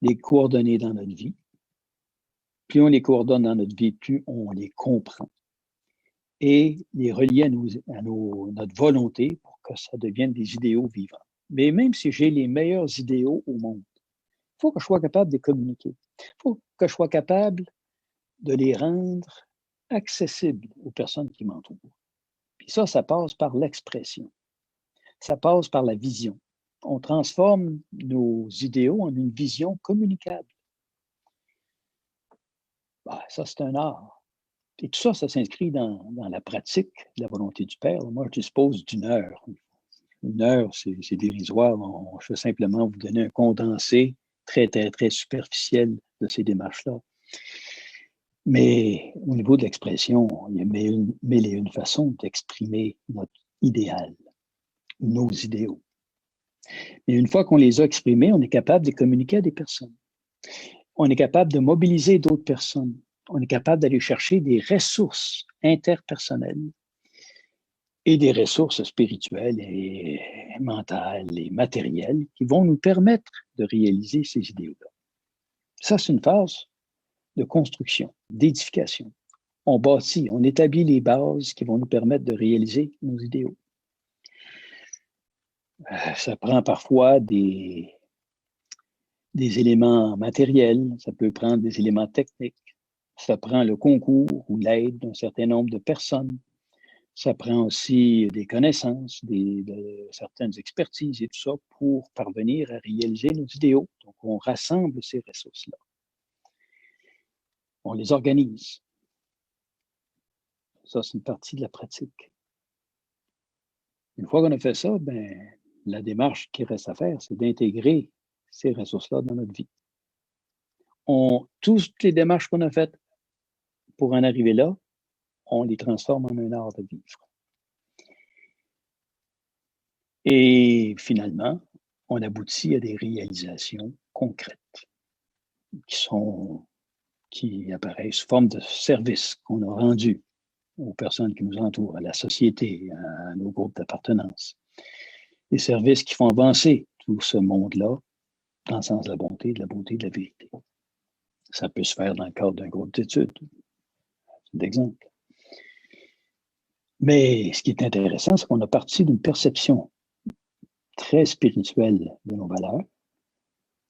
les coordonner dans notre vie. Plus on les coordonne dans notre vie, plus on les comprend. Et les relier à notre volonté pour que ça devienne des idéaux vivants. Mais même si j'ai les meilleurs idéaux au monde, il faut que je sois capable de les communiquer. Il faut que je sois capable de les rendre accessibles aux personnes qui m'entourent. Puis ça passe par l'expression. Ça passe par la vision. On transforme nos idéaux en une vision communicable. Ça, c'est un art. Et tout ça, ça s'inscrit dans la pratique de la volonté du Père. Moi, je dispose d'1 heure. 1 heure, c'est dérisoire. Je vais simplement vous donner un condensé très, très, très superficiel de ces démarches-là. Mais au niveau de l'expression, il y a mille et une façons d'exprimer notre idéal, nos idéaux. Et une fois qu'on les a exprimés, on est capable de communiquer à des personnes. On est capable de mobiliser d'autres personnes. On est capable d'aller chercher des ressources interpersonnelles et des ressources spirituelles et mentales et matérielles qui vont nous permettre de réaliser ces idéaux-là. Ça, c'est une phase de construction, d'édification. On bâtit, on établit les bases qui vont nous permettre de réaliser nos idéaux. Ça prend parfois des éléments matériels, ça peut prendre des éléments techniques, ça prend le concours ou l'aide d'un certain nombre de personnes, ça prend aussi des connaissances, de certaines expertises et tout ça pour parvenir à réaliser nos idéaux. Donc, on rassemble ces ressources-là. On les organise. Ça, c'est une partie de la pratique. Une fois qu'on a fait ça, la démarche qui reste à faire, c'est d'intégrer ces ressources-là dans notre vie. Toutes les démarches qu'on a faites pour en arriver là, on les transforme en un art de vivre. Et finalement, on aboutit à des réalisations concrètes qui apparaissent sous forme de services qu'on a rendus aux personnes qui nous entourent, à la société, à nos groupes d'appartenance. Des services qui font avancer tout ce monde-là dans le sens de la bonté, de la beauté, de la vérité. Ça peut se faire dans le cadre d'un groupe d'études, d'exemple. Mais ce qui est intéressant, c'est qu'on a parti d'une perception très spirituelle de nos valeurs.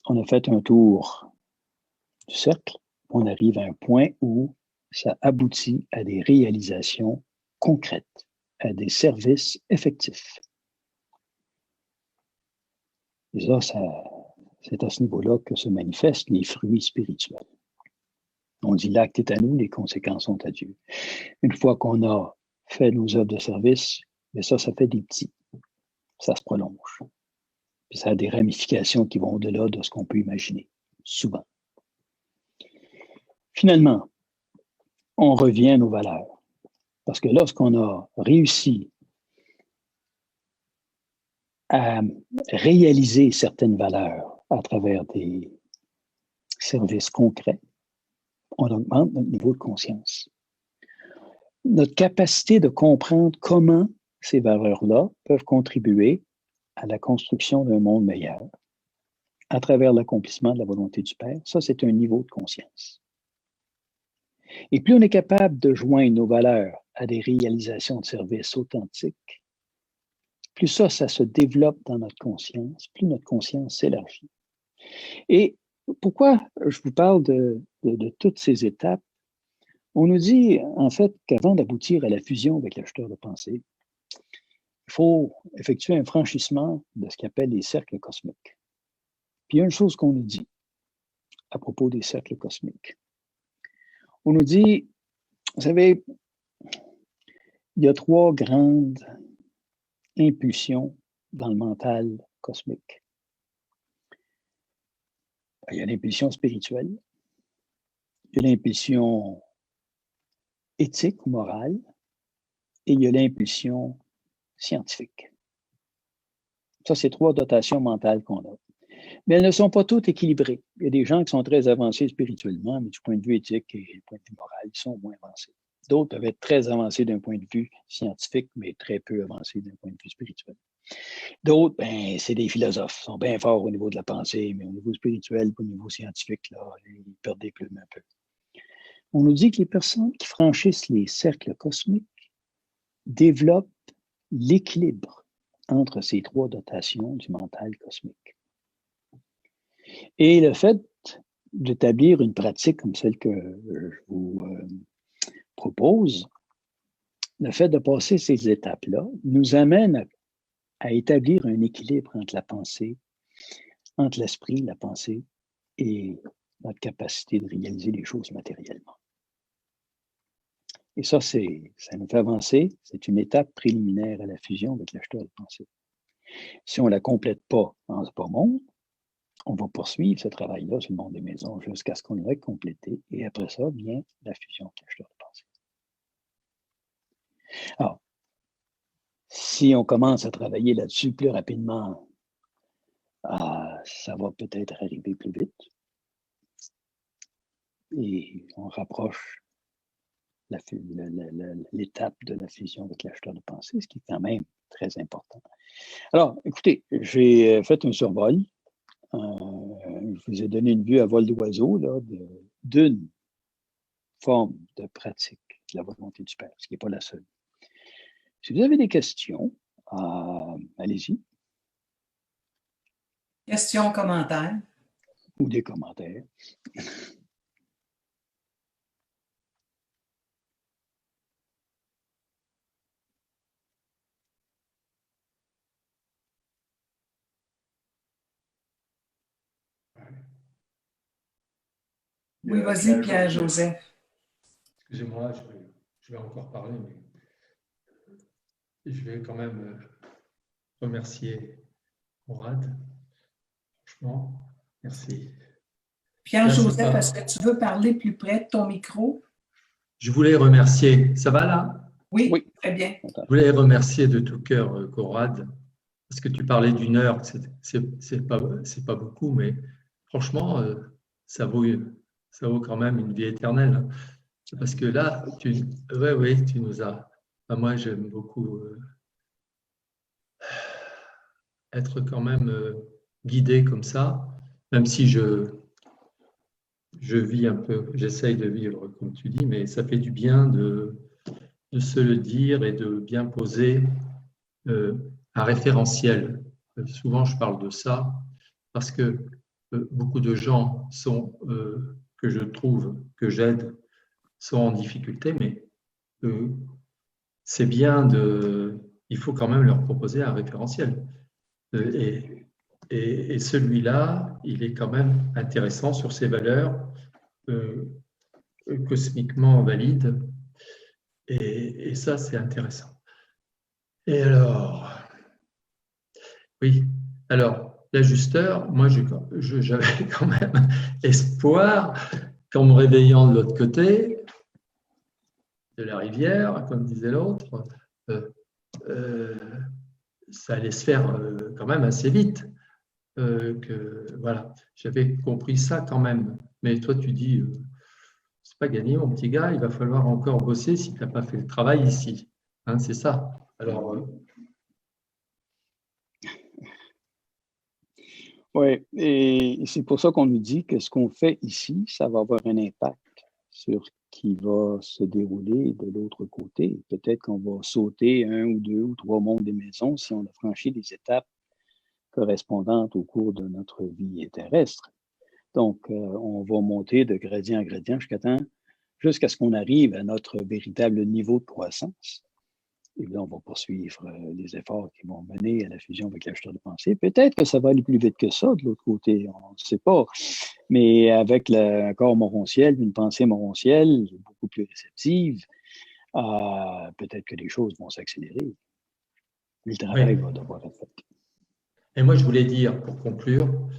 On a fait un tour du cercle. On arrive à un point où ça aboutit à des réalisations concrètes, à des services effectifs. Et ça, c'est à ce niveau-là que se manifestent les fruits spirituels. On dit l'acte est à nous, les conséquences sont à Dieu. Une fois qu'on a fait nos œuvres de service, mais ça fait des petits. Ça se prolonge. Puis ça a des ramifications qui vont au-delà de ce qu'on peut imaginer, souvent. Finalement, on revient à nos valeurs. Parce que lorsqu'on a réussi à réaliser certaines valeurs à travers des services concrets, on augmente notre niveau de conscience. Notre capacité de comprendre comment ces valeurs-là peuvent contribuer à la construction d'un monde meilleur à travers l'accomplissement de la volonté du Père, ça, c'est un niveau de conscience. Et plus on est capable de joindre nos valeurs à des réalisations de services authentiques, plus ça se développe dans notre conscience, plus notre conscience s'élargit. Et pourquoi je vous parle de toutes ces étapes? On nous dit, en fait, qu'avant d'aboutir à la fusion avec l'acheteur de pensée, il il faut effectuer un franchissement de ce qu'on appelle les cercles cosmiques. Puis il y a une chose qu'on nous dit à propos des cercles cosmiques. On nous dit, vous savez, il y a 3 grandes impulsions dans le mental cosmique. Il y a l'impulsion spirituelle, il y a l'impulsion éthique ou morale, et il y a l'impulsion scientifique. Ça, c'est 3 dotations mentales qu'on a. Mais elles ne sont pas toutes équilibrées. Il y a des gens qui sont très avancés spirituellement, mais du point de vue éthique et du point de vue moral, ils sont moins avancés. D'autres peuvent être très avancés d'un point de vue scientifique, mais très peu avancés d'un point de vue spirituel. D'autres, ben, c'est des philosophes, ils sont bien forts au niveau de la pensée, mais au niveau spirituel, au niveau scientifique, là, ils perdent des plumes un peu. On nous dit que les personnes qui franchissent les cercles cosmiques développent l'équilibre entre ces 3 dotations du mental cosmique. Et le fait d'établir une pratique comme celle que je vous propose, le fait de passer ces étapes-là nous amène à établir un équilibre entre la pensée, entre l'esprit, la pensée et notre capacité de réaliser les choses matériellement. Et ça nous fait avancer. C'est une étape préliminaire à la fusion avec l'acheteur de pensée. Si on ne la complète pas dans ce bas monde, on va poursuivre ce travail-là sur le monde des maisons jusqu'à ce qu'on l'ait complété. Et après ça, vient la fusion avec l'acheteur de pensée. Alors, si on commence à travailler là-dessus plus rapidement, ça va peut-être arriver plus vite. Et on rapproche l'étape de la fusion avec l'acheteur de pensée, ce qui est quand même très important. Alors, écoutez, j'ai fait un survol. Je vous ai donné une vue à vol d'oiseau d'une forme de pratique de la volonté du Père, ce qui n'est pas la seule. Si vous avez des questions, allez-y. Questions, commentaires? Ou des commentaires. Oui, vas-y, Pierre-Joseph. Excusez-moi, je vais encore parler, mais je vais quand même remercier Conrad. Franchement, merci. Pierre-Joseph, est-ce que tu veux parler plus près de ton micro? Je voulais remercier. Ça va là? Oui, très bien. Je voulais remercier de tout cœur Conrad, parce que tu parlais d'1 heure, c'est pas beaucoup, mais franchement, ça vaut quand même une vie éternelle. Parce que là, tu nous as. Enfin, moi, j'aime beaucoup être quand même guidé comme ça, même si je vis un peu, j'essaye de vivre comme tu dis, mais ça fait du bien de se le dire et de bien poser un référentiel. Souvent, je parle de ça parce que beaucoup de gens que je trouve, que j'aide, sont en difficulté, mais c'est bien il faut quand même leur proposer un référentiel. Et celui-là, il est quand même intéressant sur ses valeurs cosmiquement valides. Et ça, c'est intéressant. Et alors, oui, alors, l'ajusteur, moi, j'avais quand même espoir qu'en me réveillant de l'autre côté de la rivière, comme disait l'autre, ça allait se faire quand même assez vite. Voilà, j'avais compris ça quand même. Mais toi, tu dis, c'est pas gagné, mon petit gars, il va falloir encore bosser si tu n'as pas fait le travail ici. Hein, c'est ça. Alors. Oui, et c'est pour ça qu'on nous dit que ce qu'on fait ici, ça va avoir un impact sur ce qui va se dérouler de l'autre côté. Peut-être qu'on va sauter 1 ou 2 ou 3 mondes des maisons si on a franchi des étapes correspondantes au cours de notre vie terrestre. Donc, on va monter de gradient en gradient jusqu'à ce qu'on arrive à notre véritable niveau de croissance. Et là, on va poursuivre les efforts qui vont mener à la fusion avec l'acheteur de pensée. Peut-être que ça va aller plus vite que ça de l'autre côté, on ne sait pas. Mais avec un corps morontiel, une pensée morontielle beaucoup plus réceptive, peut-être que les choses vont s'accélérer. Le travail va devoir être fait. Et moi, je voulais dire, pour conclure,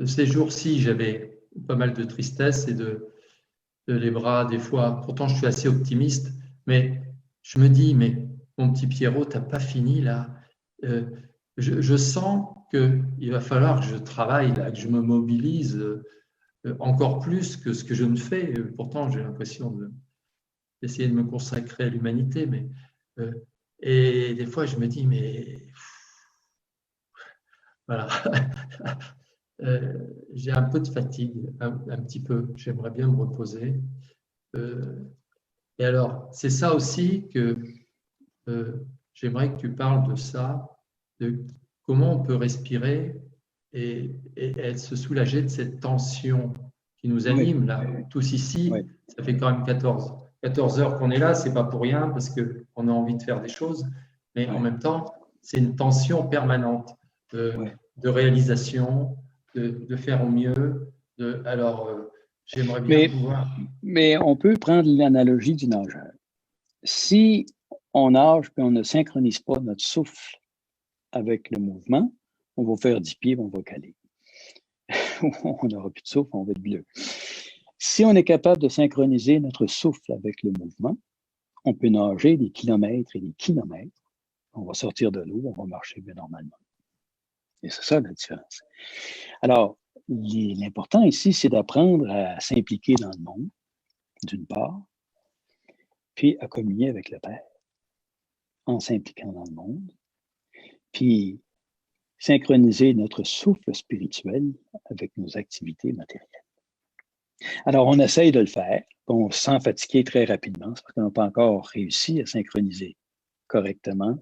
ces jours-ci, j'avais pas mal de tristesse et de les bras, des fois. Pourtant, je suis assez optimiste, mais je me dis, mais mon petit Pierrot, tu n'as pas fini là. Je sens qu'il va falloir que je travaille, là, que je me mobilise encore plus que ce que je ne fais. Pourtant, j'ai l'impression d'essayer de me consacrer à l'humanité, mais et des fois, je me dis, mais voilà. J'ai un peu de fatigue, un petit peu. J'aimerais bien me reposer. Et alors, c'est ça aussi que j'aimerais que tu parles de ça, de comment on peut respirer et se soulager de cette tension qui nous anime là, tous ici. Oui. Ça fait quand même 14 heures qu'on est là, c'est pas pour rien parce qu'on a envie de faire des choses, mais en même temps, c'est une tension permanente de réalisation, de faire au mieux. Alors, j'aimerais bien pouvoir… Mais on peut prendre l'analogie du nageur. Si on nage et on ne synchronise pas notre souffle avec le mouvement, on va faire 10 pieds, on va caler. On n'aura plus de souffle, on va être bleu. Si on est capable de synchroniser notre souffle avec le mouvement, on peut nager des kilomètres et des kilomètres. On va sortir de l'eau, on va marcher bien normalement. Et c'est ça la différence. Alors, l'important ici, c'est d'apprendre à s'impliquer dans le monde, d'une part, puis à communier avec le Père en s'impliquant dans le monde, puis synchroniser notre souffle spirituel avec nos activités matérielles. Alors, on essaye de le faire, on se sent fatigué très rapidement, parce qu'on n'a pas encore réussi à synchroniser correctement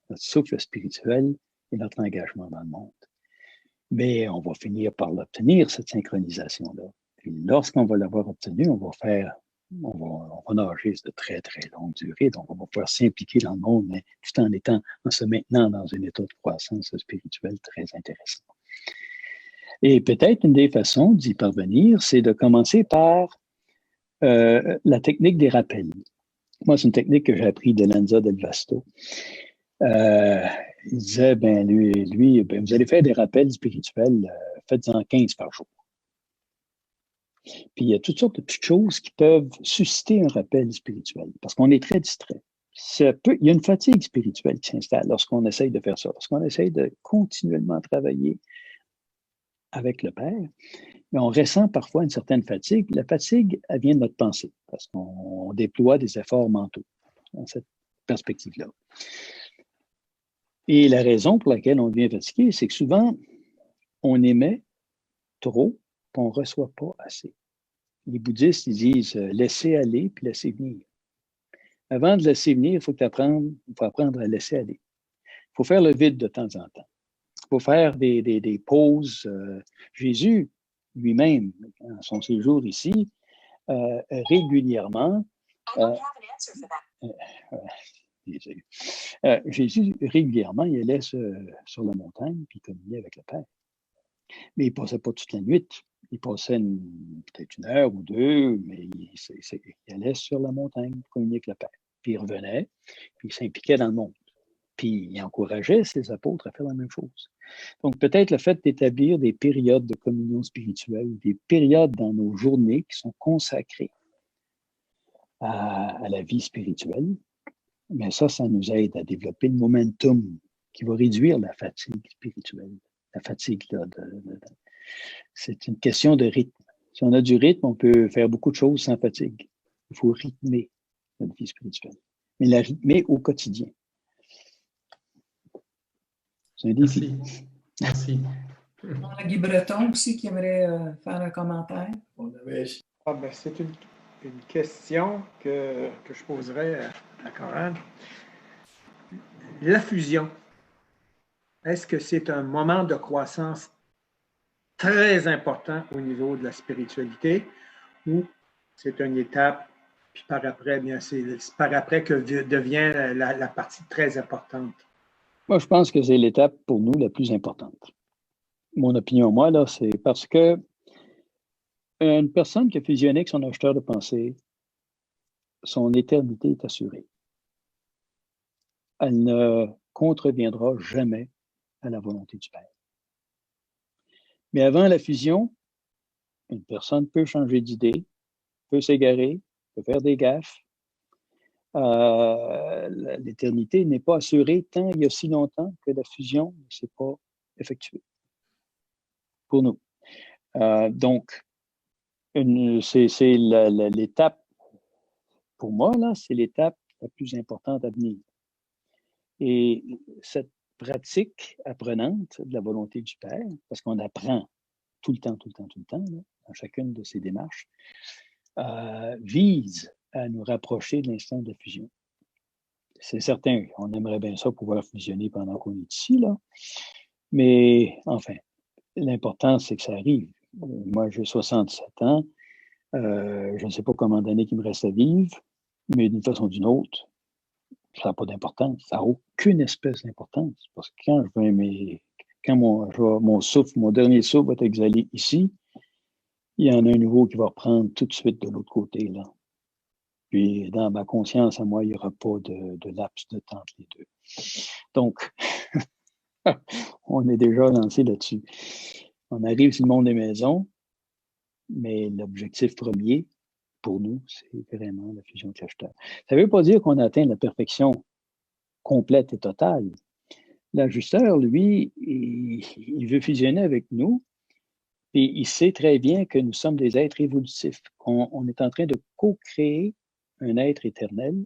notre souffle spirituel et notre engagement dans le monde. Mais on va finir par l'obtenir, cette synchronisation-là. Puis lorsqu'on va l'avoir obtenue, on va nager de très, très longue durée. Donc, on va pouvoir s'impliquer dans le monde, mais tout en se maintenant dans un état de croissance spirituelle très intéressant. Et peut-être une des façons d'y parvenir, c'est de commencer par la technique des rappels. Moi, c'est une technique que j'ai appris de Lanza del Vasto. Il disait, lui, vous allez faire des rappels spirituels, faites-en 15 par jour. Puis il y a toutes sortes de petites choses qui peuvent susciter un rappel spirituel, parce qu'on est très distrait. Il y a une fatigue spirituelle qui s'installe lorsqu'on essaye de faire ça, lorsqu'on essaye de continuellement travailler avec le Père, mais on ressent parfois une certaine fatigue. La fatigue, elle vient de notre pensée, parce qu'on déploie des efforts mentaux dans cette perspective-là. Et la raison pour laquelle on devient fatigué, c'est que souvent, on émet trop, puis on ne reçoit pas assez. Les bouddhistes, ils disent laisser aller puis laisser venir. Avant de laisser venir, il faut apprendre à laisser aller. Il faut faire le vide de temps en temps. Il faut faire des pauses. Jésus lui-même, en son séjour ici, régulièrement, Jésus, régulièrement, il allait sur la montagne puis il communiait avec le Père. Mais il ne passait pas toute la nuit. Il passait peut-être 1 heure ou 2, mais il allait sur la montagne communier avec le Père. Puis il revenait, puis il s'impliquait dans le monde. Puis il encourageait ses apôtres à faire la même chose. Donc peut-être le fait d'établir des périodes de communion spirituelle, des périodes dans nos journées qui sont consacrées à la vie spirituelle, mais ça nous aide à développer le momentum qui va réduire la fatigue spirituelle. La fatigue, c'est une question de rythme. Si on a du rythme, on peut faire beaucoup de choses sans fatigue. Il faut rythmer notre vie spirituelle, mais la rythmer au quotidien. C'est un défi. Merci. On a Guy Breton aussi qui aimerait faire un commentaire. C'est une question que je poserais à Coran. La fusion, est-ce que c'est un moment de croissance très important au niveau de la spiritualité ou c'est une étape Puis par après, bien, c'est par après que devient la partie très importante. Moi, je pense que c'est l'étape pour nous la plus importante. Mon opinion, moi, là, c'est parce que une personne qui a fusionné avec son acheteur de pensée, son éternité est assurée. Elle ne contreviendra jamais à la volonté du Père. Mais avant la fusion, une personne peut changer d'idée, peut s'égarer, peut faire des gaffes. L'éternité n'est pas assurée tant il y a si longtemps que la fusion ne s'est pas effectuée pour nous. Donc, c'est l'étape, pour moi, là, c'est l'étape la plus importante à venir. Et cette pratique apprenante de la volonté du Père, parce qu'on apprend tout le temps, là, dans chacune de ces démarches, vise à nous rapprocher de l'instant de la fusion. C'est certain, on aimerait bien ça pouvoir fusionner pendant qu'on est ici, là. Mais enfin, l'important, c'est que ça arrive. Moi, j'ai 67 ans. Je ne sais pas combien d'années qu'il me reste à vivre, mais d'une façon ou d'une autre, ça n'a pas d'importance. Ça n'a aucune espèce d'importance. Parce que quand mon souffle, mon dernier souffle va être exhalé ici, il y en a un nouveau qui va reprendre tout de suite de l'autre côté, là. Puis, dans ma conscience, à moi, il n'y aura pas de laps de temps entre les deux. Donc, on est déjà lancé là-dessus. On arrive sur le monde des maisons, mais l'objectif premier, pour nous, c'est vraiment la fusion de l'acheteur. Ça ne veut pas dire qu'on atteint la perfection complète et totale. L'ajusteur, lui, il veut fusionner avec nous, et il sait très bien que nous sommes des êtres évolutifs. On est en train de co-créer un être éternel.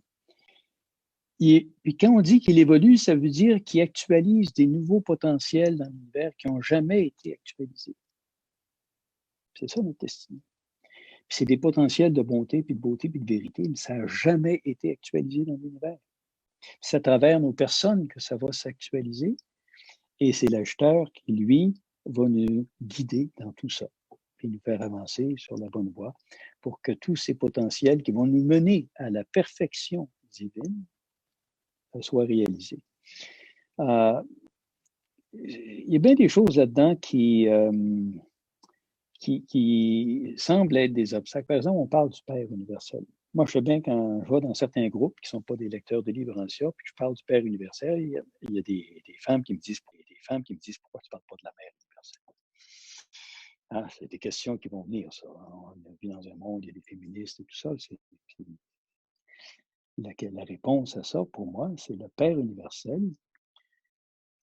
Puis quand on dit qu'il évolue, ça veut dire qu'il actualise des nouveaux potentiels dans l'univers qui n'ont jamais été actualisés. C'est ça notre destinée. Puis c'est des potentiels de bonté, puis de beauté, puis de vérité, mais ça n'a jamais été actualisé dans l'univers. C'est à travers nos personnes que ça va s'actualiser, et c'est l'acheteur qui, lui, va nous guider dans tout ça, puis nous faire avancer sur la bonne voie pour que tous ces potentiels qui vont nous mener à la perfection divine soient réalisés. Il y a bien des choses là-dedans qui semblent être des obstacles. Par exemple, on parle du Père universel. Moi, je sais bien quand je vais dans certains groupes qui ne sont pas des lecteurs de livres anciens, puis je parle du Père universel, il y a des femmes qui me disent pourquoi tu ne parles pas de la Mère universelle. Ah, c'est des questions qui vont venir, ça. On vit dans un monde, il y a des féministes et tout ça. La réponse à ça, pour moi, c'est le Père universel.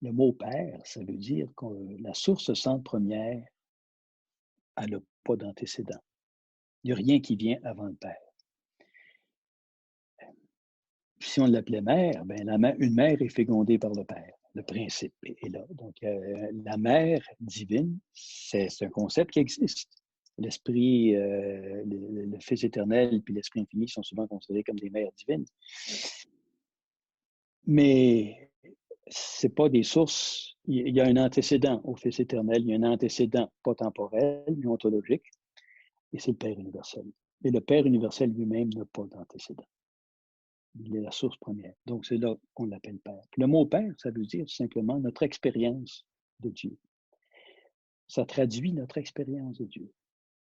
Le mot Père, ça veut dire que la source centre première, elle n'a pas d'antécédent. Il n'y a rien qui vient avant le Père. Si on l'appelait mère, ben une mère est fécondée par le Père. Le principe est là. Donc, la mère divine, c'est un concept qui existe. L'Esprit, le Fils éternel puis l'Esprit infini sont souvent considérés comme des mères divines. Mais ce n'est pas des sources. Il y a un antécédent au Fils éternel, il y a un antécédent pas temporel, mais ontologique, et c'est le Père universel. Et le Père universel lui-même n'a pas d'antécédent. Il est la source première. Donc, c'est là qu'on l'appelle Père. Puis le mot Père, ça veut dire tout simplement notre expérience de Dieu. Ça traduit notre expérience de Dieu.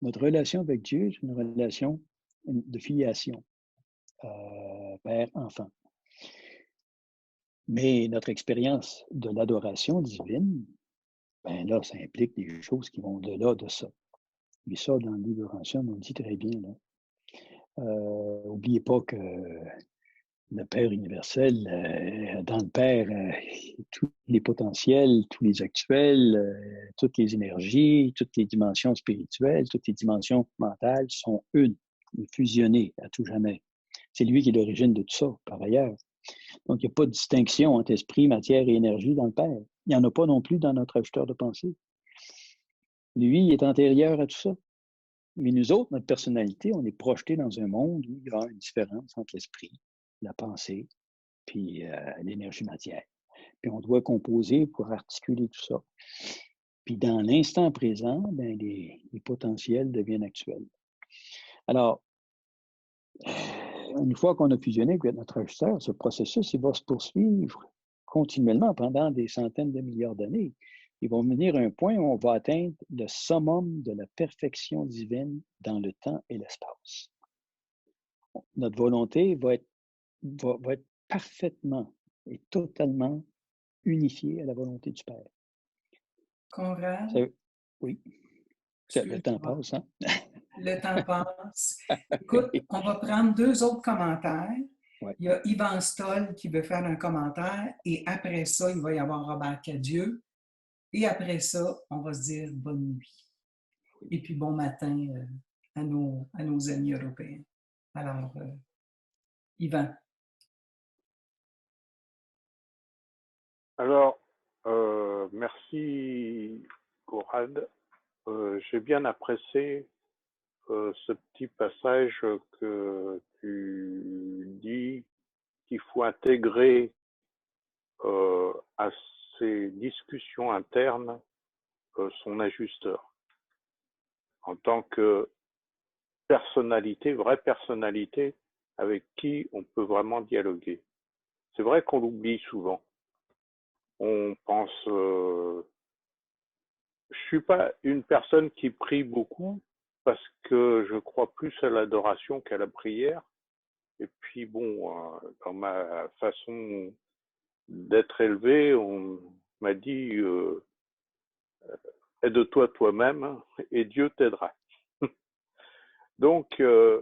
Notre relation avec Dieu, c'est une relation de filiation, père-enfant. Mais notre expérience de l'adoration divine, ben là, ça implique des choses qui vont au-delà de ça. Et ça, dans le livre ancien, on le dit très bien. N'oubliez pas que le Père universel, dans le Père, tous les potentiels, tous les actuels, toutes les énergies, toutes les dimensions spirituelles, toutes les dimensions mentales sont une, fusionnées à tout jamais. C'est lui qui est l'origine de tout ça, par ailleurs. Donc, il n'y a pas de distinction entre esprit, matière et énergie dans le Père. Il n'y en a pas non plus dans notre acheteur de pensée. Lui, il est antérieur à tout ça. Mais nous autres, notre personnalité, on est projeté dans un monde où il y a une différence entre l'esprit, la pensée, puis l'énergie matière. Puis on doit composer pour articuler tout ça. Puis dans l'instant présent, les potentiels deviennent actuels. Alors, une fois qu'on a fusionné avec notre ajusteur, ce processus, il va se poursuivre continuellement pendant des centaines de milliards d'années. Ils vont venir à un point où on va atteindre le summum de la perfection divine dans le temps et l'espace. Notre volonté va être parfaitement et totalement unifiée à la volonté du Père. Conrad, oui, le temps passe, hein? Le temps passe. Écoute, on va prendre 2 autres commentaires. Ouais. Il y a Yvan Stoll qui veut faire un commentaire et après ça, il va y avoir Robert Cadieux. Et après ça, on va se dire bonne nuit. Et puis bon matin à nos amis européens. Alors, Yvan. Alors, merci, Conrad. J'ai bien apprécié ce petit passage que tu dis qu'il faut intégrer à ces discussions internes son ajusteur en tant que personnalité, vraie personnalité avec qui on peut vraiment dialoguer. C'est vrai qu'on l'oublie souvent. On pense, je suis pas une personne qui prie beaucoup parce que je crois plus à l'adoration qu'à la prière. Et puis bon, dans ma façon d'être élevé, on m'a dit aide-toi toi-même et Dieu t'aidera. Donc, je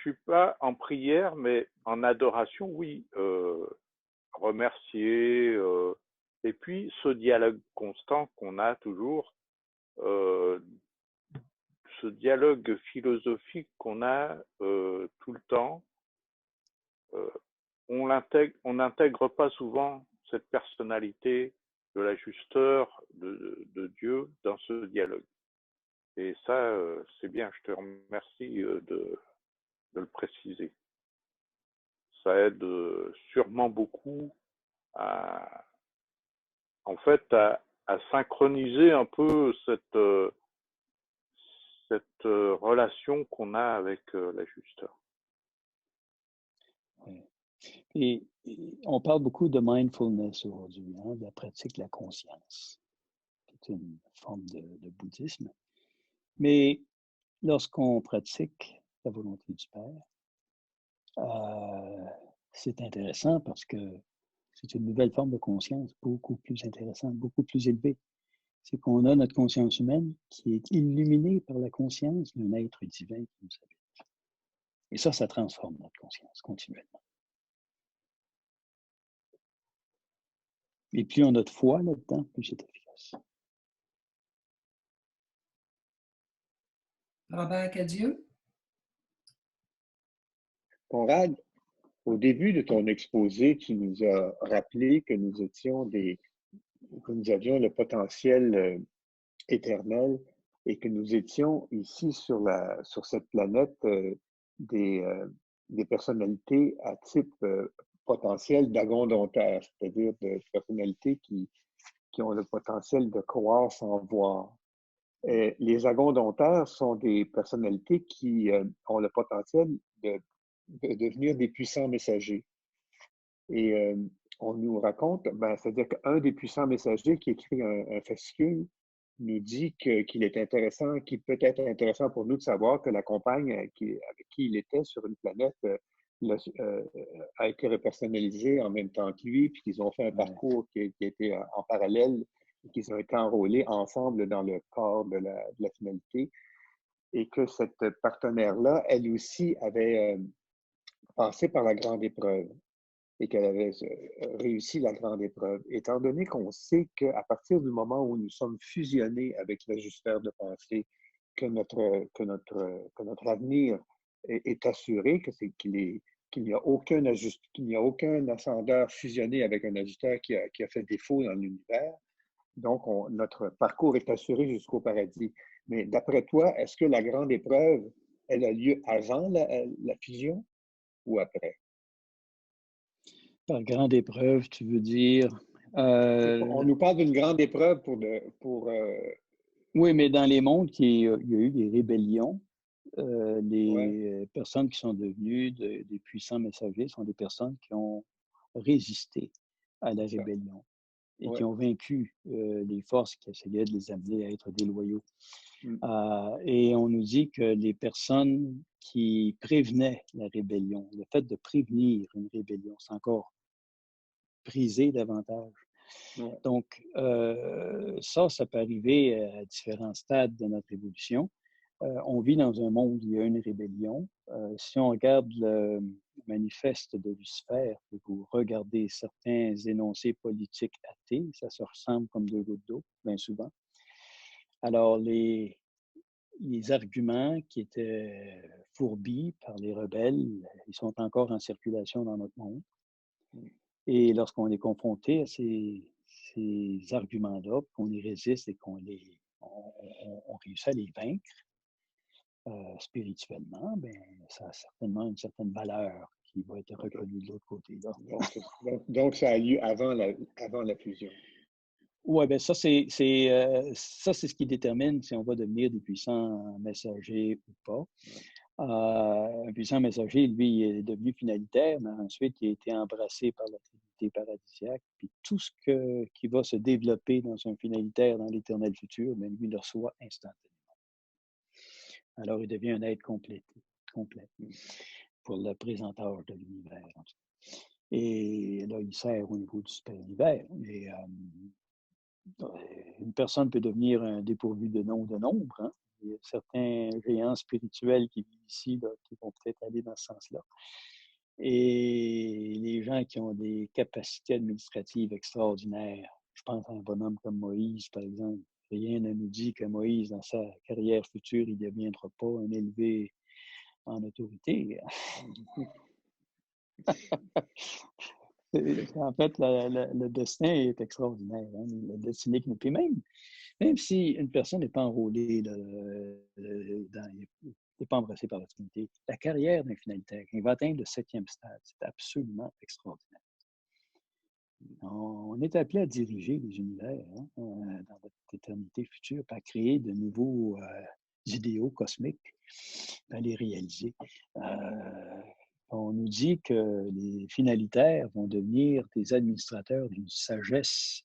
suis pas en prière, mais en adoration, oui. Remercier, et puis ce dialogue constant qu'on a toujours, ce dialogue philosophique qu'on a tout le temps, on n'intègre pas souvent cette personnalité de l'ajusteur de Dieu dans ce dialogue. Et ça, c'est bien, je te remercie de le préciser. Ça aide sûrement beaucoup à synchroniser un peu cette relation qu'on a avec l'ajusteur. Et on parle beaucoup de mindfulness aujourd'hui, hein, de la pratique de la conscience, qui est une forme de bouddhisme. Mais lorsqu'on pratique la volonté du Père, c'est intéressant parce que c'est une nouvelle forme de conscience, beaucoup plus intéressante, beaucoup plus élevée. C'est qu'on a notre conscience humaine qui est illuminée par la conscience d'un être divin qui nous habite. Et ça transforme notre conscience continuellement. Et plus on a de foi là-dedans, plus c'est efficace. Robert Cadieux. Conrad, au début de ton exposé, tu nous as rappelé que nous avions le potentiel éternel et que nous étions ici sur cette planète des personnalités à type potentiel d'agondontaire, c'est-à-dire de personnalités qui ont le potentiel de croire sans voir. Les agondontaires sont des personnalités qui ont le potentiel de devenir des puissants messagers. Et on nous raconte, c'est-à-dire qu'un des puissants messagers qui écrit un fascicule nous dit qu'il est intéressant, qu'il peut être intéressant pour nous de savoir que la compagne avec qui il était sur une planète a été repersonnalisée en même temps que lui, puis qu'ils ont fait un parcours qui était en parallèle, et qu'ils ont été enrôlés ensemble dans le corps de la finalité, et que cette partenaire-là, elle aussi avait passé par la grande épreuve et qu'elle avait réussi la grande épreuve. Étant donné qu'on sait qu'à partir du moment où nous sommes fusionnés avec l'ajusteur de pensée, que notre avenir est assuré, qu'il n'y a aucun ascendeur fusionné avec un ajusteur qui a fait défaut dans l'univers. Donc, notre parcours est assuré jusqu'au paradis. Mais d'après toi, est-ce que la grande épreuve, elle a lieu avant la fusion ou après? Par grande épreuve, tu veux dire... On nous parle d'une grande épreuve pour Oui, mais dans les mondes, il y a eu des rébellions les personnes qui sont devenues des puissants messagers sont des personnes qui ont résisté à la rébellion et qui ont vaincu les forces qui essayaient de les amener à être déloyaux. Et on nous dit que les personnes qui prévenaient la rébellion, le fait de prévenir une rébellion, c'est encore briser davantage. Donc, ça peut arriver à différents stades de notre évolution. On vit dans un monde où il y a une rébellion. Si on regarde le manifeste de Lucifer, et vous regardez certains énoncés politiques athées, ça se ressemble comme deux gouttes d'eau, bien souvent. Alors, les arguments qui étaient fourbis par les rebelles, ils sont encore en circulation dans notre monde. Et lorsqu'on est confronté à ces arguments-là, qu'on y résiste et qu'on réussit à les vaincre spirituellement, ben, ça a certainement une certaine valeur qui va être reconnue de l'autre côté. Là. Donc, ça a lieu avant la fusion. Oui, bien ça, c'est ce qui détermine si on va devenir des puissants messagers ou pas. Un puissant messager, lui, est devenu finalitaire, mais ensuite, il a été embrassé par la Trinité paradisiaque. Puis tout ce qui va se développer dans un finalitaire, dans l'éternel futur, bien, lui, le reçoit instantanément. Alors, il devient un être complet pour le présenteur de l'univers. Et là, il sert au niveau du super-univers. Et une personne peut devenir dépourvue de nom ou de nombre. Hein? Il y a certains géants spirituels qui vivent ici, là, qui vont peut-être aller dans ce sens-là. Et les gens qui ont des capacités administratives extraordinaires, je pense à un bonhomme comme Moïse, par exemple. Rien ne nous dit que Moïse, dans sa carrière future, il ne deviendra pas un élevé en autorité. En fait, le destin est extraordinaire. Hein? Le destin qui nous plaît même si une personne n'est pas enrôlée, n'est pas embrassée par la Trinité, la carrière d'un finalitaire, il va atteindre le 7e stade. C'est absolument extraordinaire. On est appelé à diriger les univers dans notre éternité future, à créer de nouveaux idéaux cosmiques, à les réaliser. On nous dit que les finalitaires vont devenir des administrateurs d'une sagesse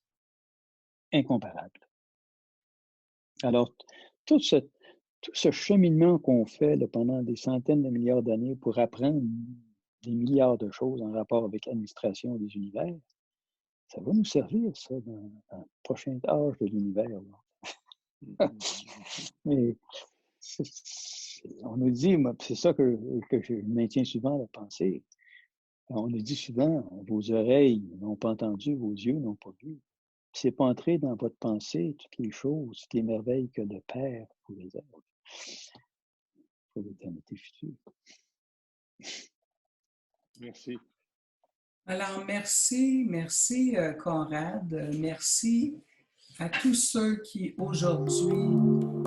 incomparable. Alors, tout ce cheminement qu'on fait là, pendant des centaines de milliards d'années pour apprendre des milliards de choses en rapport avec l'administration des univers, ça va nous servir, ça, dans le prochain âge de l'univers. Mais on nous dit, c'est ça que je maintiens souvent la pensée, on nous dit souvent, vos oreilles n'ont pas entendu, vos yeux n'ont pas vu. C'est pas entrer dans votre pensée toutes les choses, toutes les merveilles que le Père vous réserve pour l'éternité future. Merci. Alors, merci Conrad. Merci à tous ceux qui aujourd'hui